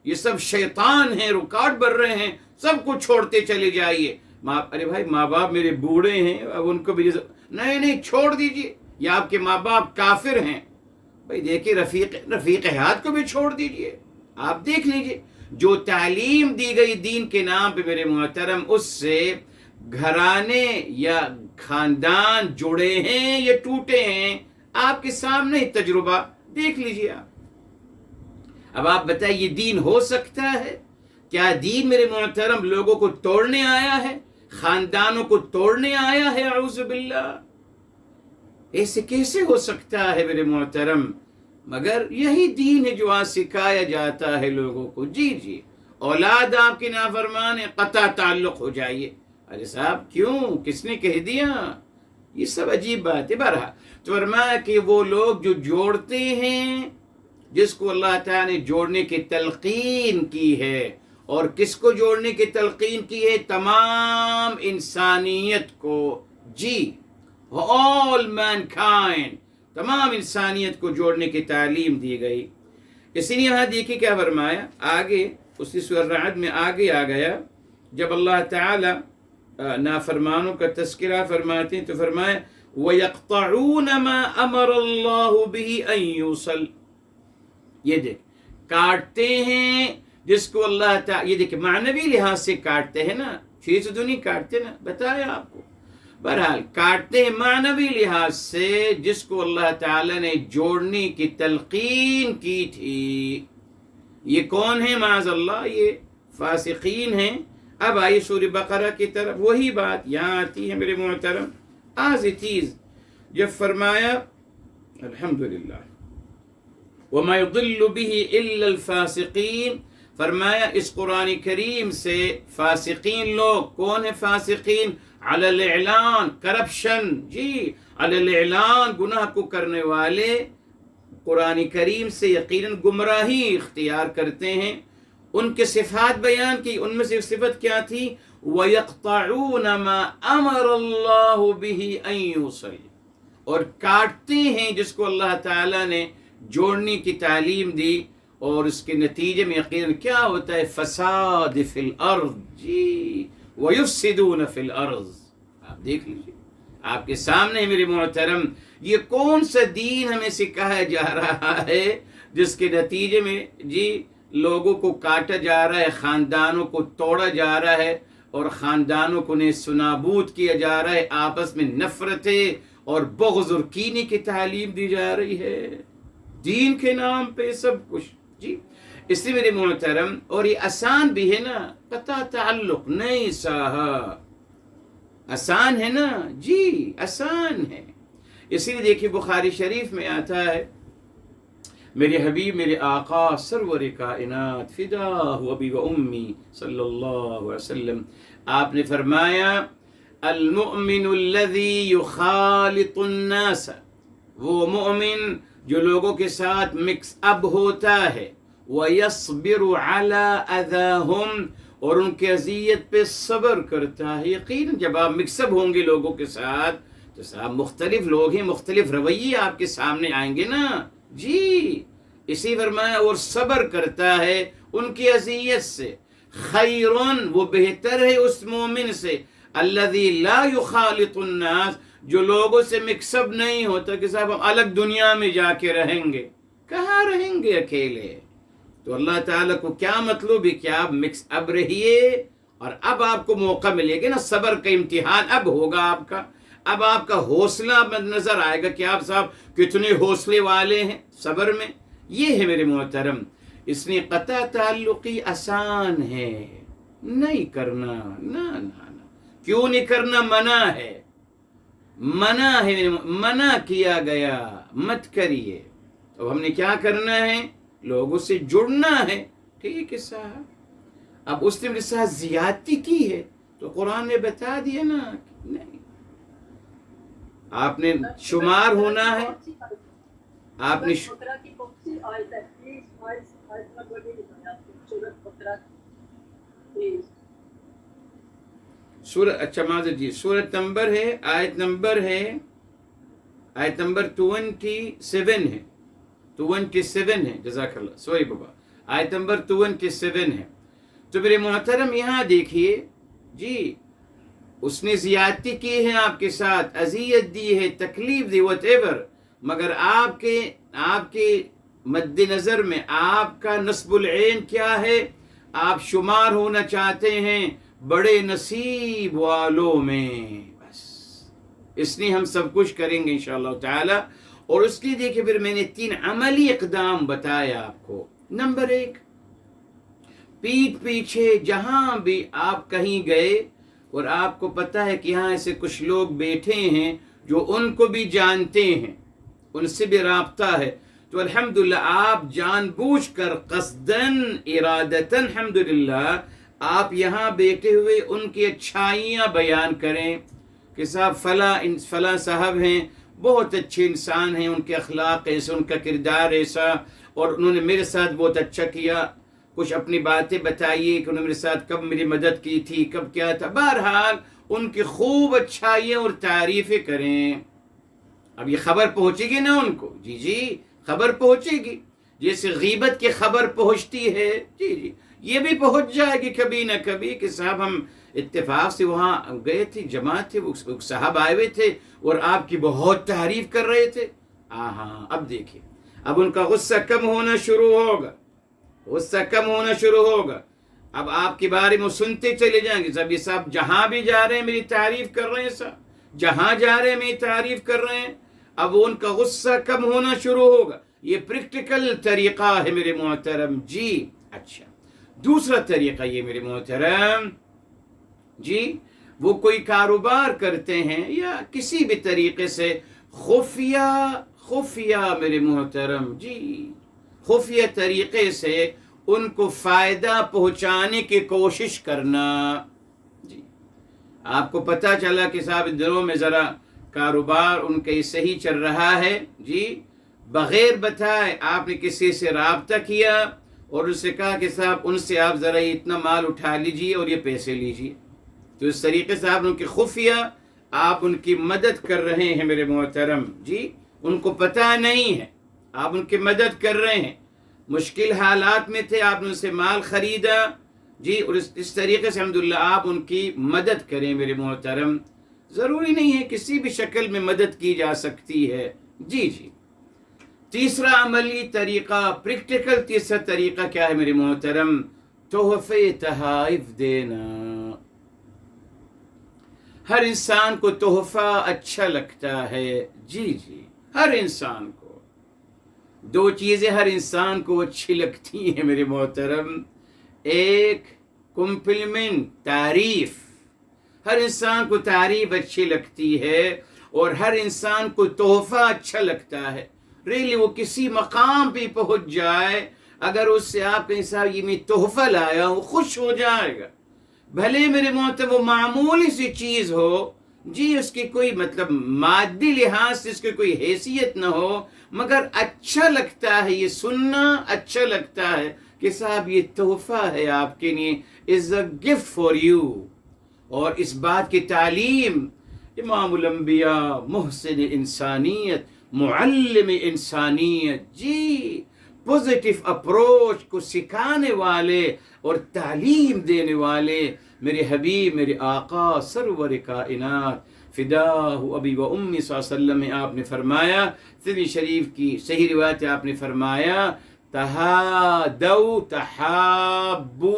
یہ سب شیطان ہیں، رکاوٹ بن رہے ہیں، سب کو چھوڑتے چلے جائیے۔ ارے بھائی ماں باپ میرے بوڑھے ہیں، اب ان کو بھی نہیں چھوڑ دیجیے، یا آپ کے ماں باپ کافر ہیں، بھائی دیکھیے رفیق حیات کو بھی چھوڑ دیجیے۔ آپ دیکھ لیجیے جو تعلیم دی گئی دین کے نام پہ میرے محترم، اس سے گھرانے یا خاندان جڑے ہیں یا ٹوٹے ہیں، آپ کے سامنے تجربہ دیکھ لیجیے آپ۔ اب آپ بتائیے یہ دین ہو سکتا ہے؟ کیا دین میرے محترم لوگوں کو توڑنے آیا ہے، خاندانوں کو توڑنے آیا ہے؟ اعوذ باللہ، ایسے کیسے ہو سکتا ہے میرے محترم؟ مگر یہی دین ہے جو آج سکھایا جاتا ہے لوگوں کو۔ جی اولاد آپ کی نافرمان ہے، قطع تعلق ہو جائیے۔ ارے صاحب کیوں، کس نے کہہ دیا؟ یہ سب عجیب بات ہے۔ بہرحال تو فرمایا کہ وہ لوگ جو جوڑتے ہیں، جس کو اللہ تعالیٰ نے جوڑنے کی تلقین کی ہے، اور کس کو جوڑنے کی تلقین کی ہے؟ تمام انسانیت کو، جی all mankind، تمام انسانیت کو جوڑنے کی تعلیم دی گئی۔ اس لیے یہاں دیکھیے کیا فرمایا آگے، اسی سورہ الرعد میں آگے آ گیا، جب اللہ تعالی نافرمانوں کا تذکرہ فرماتے ہیں تو فرمایا وَيَقْطَعُونَ مَا أَمَرَ اللَّهُ بِهِ أَن يُوصَلْ۔ یہ دیکھ، کاٹتے ہیں جس کو اللہ تعالی، یہ دیکھ معنوی لحاظ سے کاٹتے ہیں نا، چیز تو نہیں کاٹتے نا، بتایا آپ کو۔ بہرحال کاٹتے ہیں معنوی لحاظ سے جس کو اللہ تعالی نے جوڑنے کی تلقین کی تھی۔ یہ کون ہے؟ معاذ اللہ، یہ فاسقین ہیں۔ اب آئیے سورہ بقرہ کی طرف، وہی بات یہاں آتی ہے میرے محترم، آج چیز جب فرمایا الحمدللہ وَمَا يُضِلُّ بِهِ إِلَّا الْفَاسِقِينَ، فرمایا اس قرآن کریم سے فاسقین لوگ، کون ہیں فاسقین؟ علی الاعلان، کرپشن، جی علی الاعلان، گناہ کو کرنے والے قرآن کریم سے یقیناً گمراہی اختیار کرتے ہیں۔ ان کے صفات بیان کی، ان میں سے ایک صفت کیا تھی؟ وَيَقْطَعُونَ مَا أَمَرَ اللَّهُ بِهِ أَن يُوصَلْ، اور کاٹتے ہیں جس کو اللہ تعالیٰ نے جوڑنے کی تعلیم دی، اور اس کے نتیجے میں یقیناً کیا ہوتا ہے؟ فساد فی الارض، جی وَيُفْسِدُونَ فِي الْأَرْضِ. آپ دیکھ لیجیے آپ کے سامنے میرے محترم یہ کون سا دین ہمیں سکھایا جا رہا ہے جس کے نتیجے میں لوگوں کو کاٹا جا رہا ہے، خاندانوں کو توڑا جا رہا ہے اور خاندانوں کو نیست و نابود کیا جا رہا ہے، آپس میں نفرتیں اور بغض اور کینے کی تعلیم دی جا رہی ہے دین کے نام پہ سب کچھ. اس لیے میرے محترم، اور یہ آسان بھی ہے نا، قطع تعلق نہیں ساہا، آسان ہے نا، آسان ہے. اسی لیے دیکھیے بخاری شریف میں آتا ہے، میرے حبیب میرے آقا سرور کائنات فداہ ابی و امی صلی اللہ علیہ وسلم، آپ نے فرمایا المؤمن الذی یخالط الناس، وہ مومن جو لوگوں کے ساتھ مکس اب ہوتا ہے، وَيَصْبِرُ عَلَىٰ أَذَاهُمْ، اور ان کی اذیت پہ صبر کرتا ہے. یقین جب آپ مکس اب ہوں گے لوگوں کے ساتھ تو صاحب مختلف لوگ ہیں، مختلف رویے آپ کے سامنے آئیں گے نا. اسی فرمایا اور صبر کرتا ہے ان کی اذیت سے. خیرن، وہ بہتر ہے اس مومن سے، الذی لا یخالط الناس، جو لوگوں سے مکس اپ نہیں ہوتا کہ صاحب ہم الگ دنیا میں جا کے رہیں گے. کہاں رہیں گے اکیلے؟ تو اللہ تعالیٰ کو کیا مطلوب ہے کہ آپ مکس اب رہیے، اور اب آپ کو موقع ملے گا نا، صبر کا امتحان اب ہوگا آپ کا. اب آپ کا حوصلہ نظر آئے گا کہ آپ صاحب کتنے حوصلے والے ہیں صبر میں. یہ ہے میرے محترم، اس نے قطع تعلقی آسان ہے، نہیں کرنا. نہ کیوں نہیں کرنا؟ منع ہے، منع کیا گیا، مت کریے. تو ہم نے کیا کرنا ہے؟ لوگوں سے جڑنا ہے. ٹھیک ہے صاحب، اب اس نے میرے ساتھ زیادتی کی ہے تو قرآن نے بتا دیا نا، نہیں، آپ نے شمار ہونا ہے. آپ نے سورت، اچھا معذرت جی، سورت نمبر ہے، آیت نمبر 27 ہے، 27 ہے. جزاک اللہ، سوری بابا، آیت نمبر 27 ہے. تو میرے محترم یہاں دیکھیے اس نے زیادتی کی ہے آپ کے ساتھ، اذیت دی ہے، تکلیف دی، وٹ ایور، مگر آپ کے مد نظر میں آپ کا نصب العین کیا ہے؟ آپ شمار ہونا چاہتے ہیں بڑے نصیب والوں میں. بس اس نے ہم سب کچھ کریں گے انشاءاللہ تعالی. اور اس کی دیکھیں پھر میں نے 3 عملی اقدام بتایا آپ کو. نمبر 1، پیٹھ پیچھے جہاں بھی آپ کہیں گئے اور آپ کو پتہ ہے کہ یہاں ایسے کچھ لوگ بیٹھے ہیں جو ان کو بھی جانتے ہیں، ان سے بھی رابطہ ہے، تو الحمدللہ آپ جان بوجھ کر قصداً ارادتاً الحمدللہ آپ یہاں بیٹھے ہوئے ان کی اچھائیاں بیان کریں کہ صاحب فلاں صاحب ہیں، بہت اچھے انسان ہیں، ان کے اخلاق ایسے، ان کا کردار ایسا، اور انہوں نے میرے ساتھ بہت اچھا کیا. کچھ اپنی باتیں بتائیے کہ انہوں نے میرے ساتھ کب میری مدد کی تھی، کب کیا تھا. بہرحال ان کی خوب اچھائیاں اور تعریفیں کریں. اب یہ خبر پہنچے گی نا ان کو، خبر پہنچے گی، جیسے غیبت کی خبر پہنچتی ہے، یہ بھی پہنچ جائے گی کبھی نہ کبھی کہ صاحب ہم اتفاق سے وہاں گئے تھے، جماعت تھے، وہ صاحب آئے ہوئے تھے اور آپ کی بہت تعریف کر رہے تھے. اب دیکھیں، اب ان کا غصہ کم ہونا شروع ہوگا. اب آپ کے بارے میں سنتے چلے جائیں گے، صاحب یہ صاحب جہاں بھی جا رہے ہیں میری تعریف کر رہے ہیں، صاحب جہاں جا رہے ہیں میری تعریف کر رہے ہیں. اب ان کا غصہ کم ہونا شروع ہوگا. یہ پریکٹیکل طریقہ ہے میرے محترم. اچھا، دوسرا طریقہ یہ میرے محترم، وہ کوئی کاروبار کرتے ہیں یا کسی بھی طریقے سے خفیہ میرے محترم، خفیہ طریقے سے ان کو فائدہ پہنچانے کی کوشش کرنا. آپ کو پتہ چلا کہ صاحب ان دنوں میں ذرا کاروبار ان کا صحیح چل رہا ہے، بغیر بتائے آپ نے کسی سے رابطہ کیا اور اس سے کہا کہ صاحب ان سے آپ ذرا اتنا مال اٹھا لیجئے اور یہ پیسے لیجئے. تو اس طریقے سے آپ ان کی خفیہ آپ ان کی مدد کر رہے ہیں میرے محترم. ان کو پتہ نہیں ہے، آپ ان کی مدد کر رہے ہیں. مشکل حالات میں تھے، آپ نے ان سے مال خریدا جی، اور اس طریقے سے الحمدللہ آپ ان کی مدد کریں میرے محترم. ضروری نہیں ہے، کسی بھی شکل میں مدد کی جا سکتی ہے. جی جی. تیسرا عملی طریقہ، پریکٹیکل تیسرا طریقہ کیا ہے میرے محترم؟ تحفے تحائف دینا. ہر انسان کو تحفہ اچھا لگتا ہے. جی جی، ہر انسان کو. دو چیزیں ہر انسان کو اچھی لگتی ہیں میرے محترم. ایک کمپلیمنٹ، تعریف. ہر انسان کو تعریف اچھی لگتی ہے، اور ہر انسان کو تحفہ اچھا لگتا ہے. ریلی وہ کسی مقام پہ پہنچ جائے، اگر اس سے آپ کے حساب یہ میں تحفہ لایا ہوں، خوش ہو جائے گا. بھلے میرے محترم وہ معمولی سی چیز ہو، جی اس کی کوئی مطلب مادی لحاظ سے اس کی کوئی حیثیت نہ ہو، مگر اچھا لگتا ہے یہ سننا، اچھا لگتا ہے کہ صاحب یہ تحفہ ہے آپ کے لیے، از اے گفٹ فار یو. اور اس بات کی تعلیم امام الانبیاء، محسن انسانیت، معلم انسانیت، جی پوزیٹیو اپروچ کو سکھانے والے اور تعلیم دینے والے میرے حبیب، میرے آقا سرور کائنات فداہ ابی و امی صلی اللہ علیہ وسلم میں آپ نے فرمایا، ترمذی شریف کی صحیح روایت آپ نے فرمایا، تہادوا تحابو،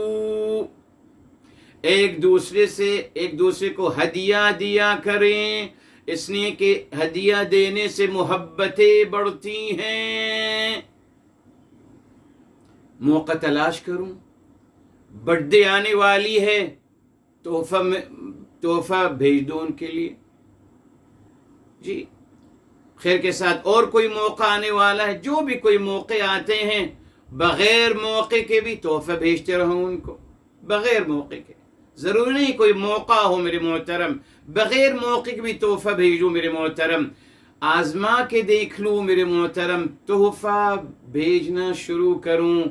ایک دوسرے کو ہدیہ دیا کریں، اس لیے کہ ہدیہ دینے سے محبتیں بڑھتی ہیں. موقع تلاش کروں، برتھ ڈے آنے والی ہے، تحفہ بھیج دو ان کے لیے. جی خیر کے ساتھ اور کوئی موقع آنے والا ہے، جو بھی کوئی موقع آتے ہیں، بغیر موقع کے بھی تحفہ بھیجتے رہو ان کو. بغیر موقع کے، ضروری نہیں کوئی موقع ہو میرے محترم، بغیر موقع کے بھی تحفہ بھیجو میرے محترم. آزما کے دیکھ لوں میرے محترم، تحفہ بھیجنا شروع کروں،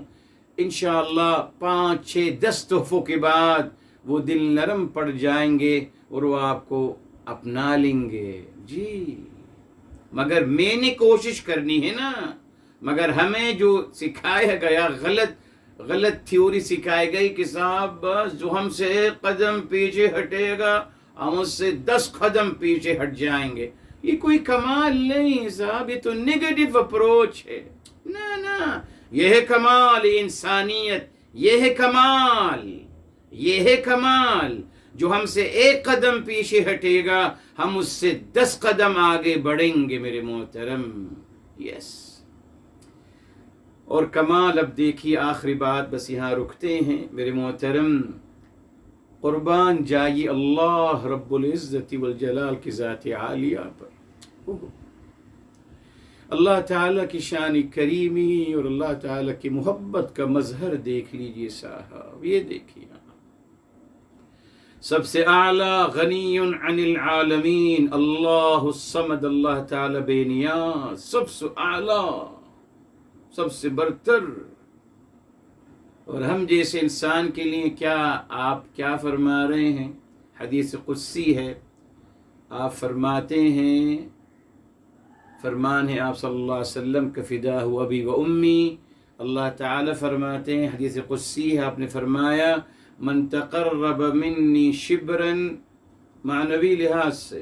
انشاءاللہ 5 6 10 تحفوں کے بعد وہ دل نرم پڑ جائیں گے اور وہ آپ کو اپنا لیں گے. جی مگر میں نے کوشش کرنی ہے نا، مگر ہمیں جو سکھایا گیا غلط تھیوری سکھائی گئی کہ صاحب بس جو ہم سے 1 قدم پیچھے ہٹے گا ہم اس سے 10 قدم پیچھے ہٹ جائیں گے. یہ کوئی کمال نہیں صاحب، یہ تو نیگیٹو اپروچ ہے. نہ، یہ ہے کمال انسانیت، یہ ہے کمال. جو ہم سے 1 قدم پیچھے ہٹے گا ہم اس سے 10 قدم آگے بڑھیں گے میرے محترم. یس. اور کمال، اب دیکھیے آخری بات، بس یہاں رکتے ہیں میرے محترم. قربان جائیے اللہ رب العزت والجلال کی ذات عالیہ پر. اللہ تعالیٰ کی شان کریمی اور اللہ تعالیٰ کی محبت کا مظہر دیکھ لیجئے صاحب. یہ دیکھیے سب سے اعلیٰ غنی عن العالمین، اللہ الصمد، اللہ تعالیٰ بے نیاز، سب سے اعلیٰ، سب سے برتر. اور ہم جیسے انسان کے لیے آپ کیا فرما رہے ہیں؟ حدیث قدسی ہے، آپ فرماتے ہیں، فرمان ہے آپ صلی اللہ علیہ وسلم کا فداہ ابی و امی. اللہ تعالیٰ فرماتے ہیں، حدیث قدسی ہے، آپ نے فرمایا من تقرب منی شبرا، معنوی لحاظ سے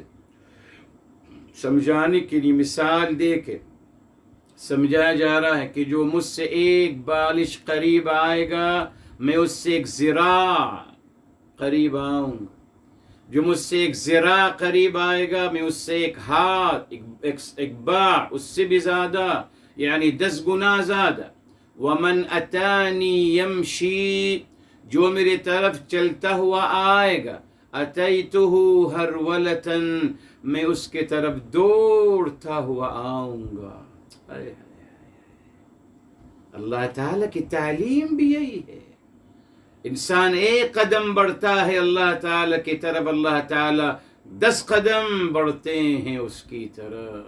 سمجھانے کے لیے مثال دے کے سمجھایا جا رہا ہے کہ جو مجھ سے 1 بالش قریب آئے گا میں اس سے 1 ذراع قریب آؤں گا. جو مجھ سے 1 ذراع قریب آئے گا میں اس سے 1 ہاتھ، 1 باع، اس سے بھی زیادہ، یعنی 10 گنا زیادہ. ومن اتانی یمشی، جو میری طرف چلتا ہوا آئے گا، اتیتہ ہرولۃ، میں اس کے طرف دوڑتا ہوا آؤں گا. اللہ تعالیٰ کی تعلیم بھی یہی ہے. انسان 1 قدم بڑھتا ہے اللہ تعالیٰ کی طرف، اللہ تعالیٰ 10 قدم بڑھتے ہیں اس کی طرف.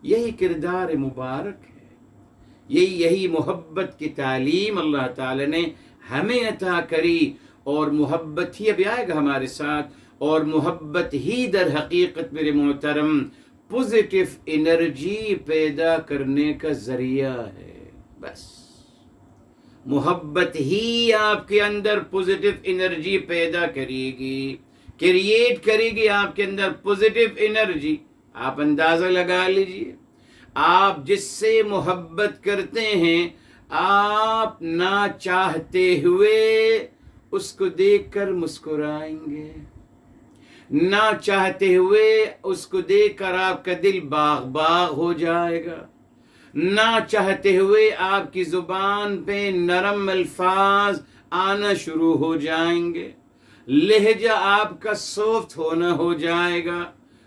یہی کردار مبارک ہے، یہی محبت کی تعلیم اللہ تعالیٰ نے ہمیں عطا کری. اور محبت ہی ابھی آئے گا ہمارے ساتھ، اور محبت ہی در حقیقت میرے محترم پوزیٹیو انرجی پیدا کرنے کا ذریعہ ہے. بس محبت ہی آپ کے اندر پوزیٹو انرجی پیدا کرے گی، کریٹ کرے گی آپ کے اندر پوزیٹو انرجی۔ آپ اندازہ لگا لیجئے، آپ جس سے محبت کرتے ہیں، آپ نہ چاہتے ہوئے اس کو دیکھ کر مسکرائیں گے، نہ چاہتے ہوئے اس کو دیکھ کر آپ کا دل باغ باغ ہو جائے گا، نہ چاہتے ہوئے آپ کی زبان پہ نرم الفاظ آنا شروع ہو جائیں گے، لہجہ آپ کا سافٹ ہونا ہو جائے گا،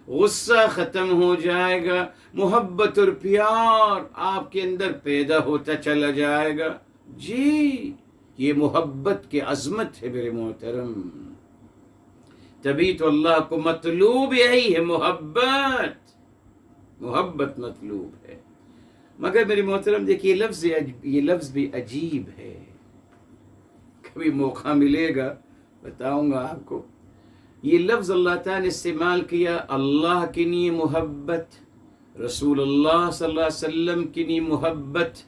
غصہ ختم ہو جائے گا، محبت اور پیار آپ کے اندر پیدا ہوتا چلا جائے گا۔ جی یہ محبت کی عظمت ہے میرے محترم، تبھی تو اللہ کو مطلوب یہی ہے، محبت مطلوب ہے۔ مگر میرے محترم دیکھیے یہ لفظ بھی عجیب ہے، کبھی موقع ملے گا بتاؤں گا آپ کو۔ یہ لفظ اللہ تعالیٰ نے استعمال کیا اللہ کے لیے محبت، رسول اللہ صلی اللہ علیہ وسلم کے لیے محبت،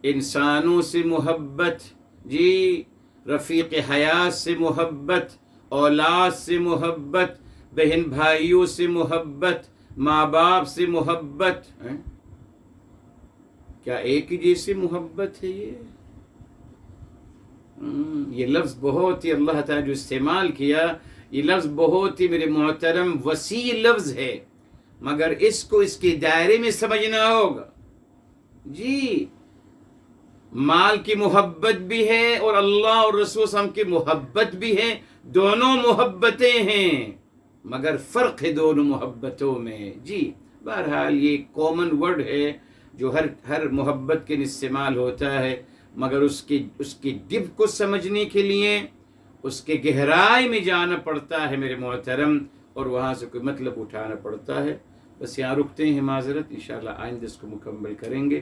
انسانوں سے محبت، جی رفیق حیات سے محبت، اولاد سے محبت، بہن بھائیوں سے محبت، ماں باپ سے محبت۔ کیا ایک ہی جیسی محبت ہے یہ لفظ بہت ہی اللہ تعالیٰ جو استعمال کیا، یہ لفظ بہت ہی میرے محترم وسیع لفظ ہے، مگر اس کو اس کے دائرے میں سمجھنا ہوگا۔ جی مال کی محبت بھی ہے اور اللہ اور رسول صلی اللہ علیہ وسلم کی محبت بھی ہے، دونوں محبتیں ہیں، مگر فرق ہے دونوں محبتوں میں۔ جی بہرحال یہ کامن ورڈ ہے جو ہر محبت کے لیے استعمال ہوتا ہے، مگر اس کی ڈپ کو سمجھنے کے لیے اس کے گہرائی میں جانا پڑتا ہے میرے محترم، اور وہاں سے کوئی مطلب اٹھانا پڑتا ہے۔ بس یہاں رکتے ہیں، معذرت، انشاءاللہ آئندہ اس کو مکمل کریں گے۔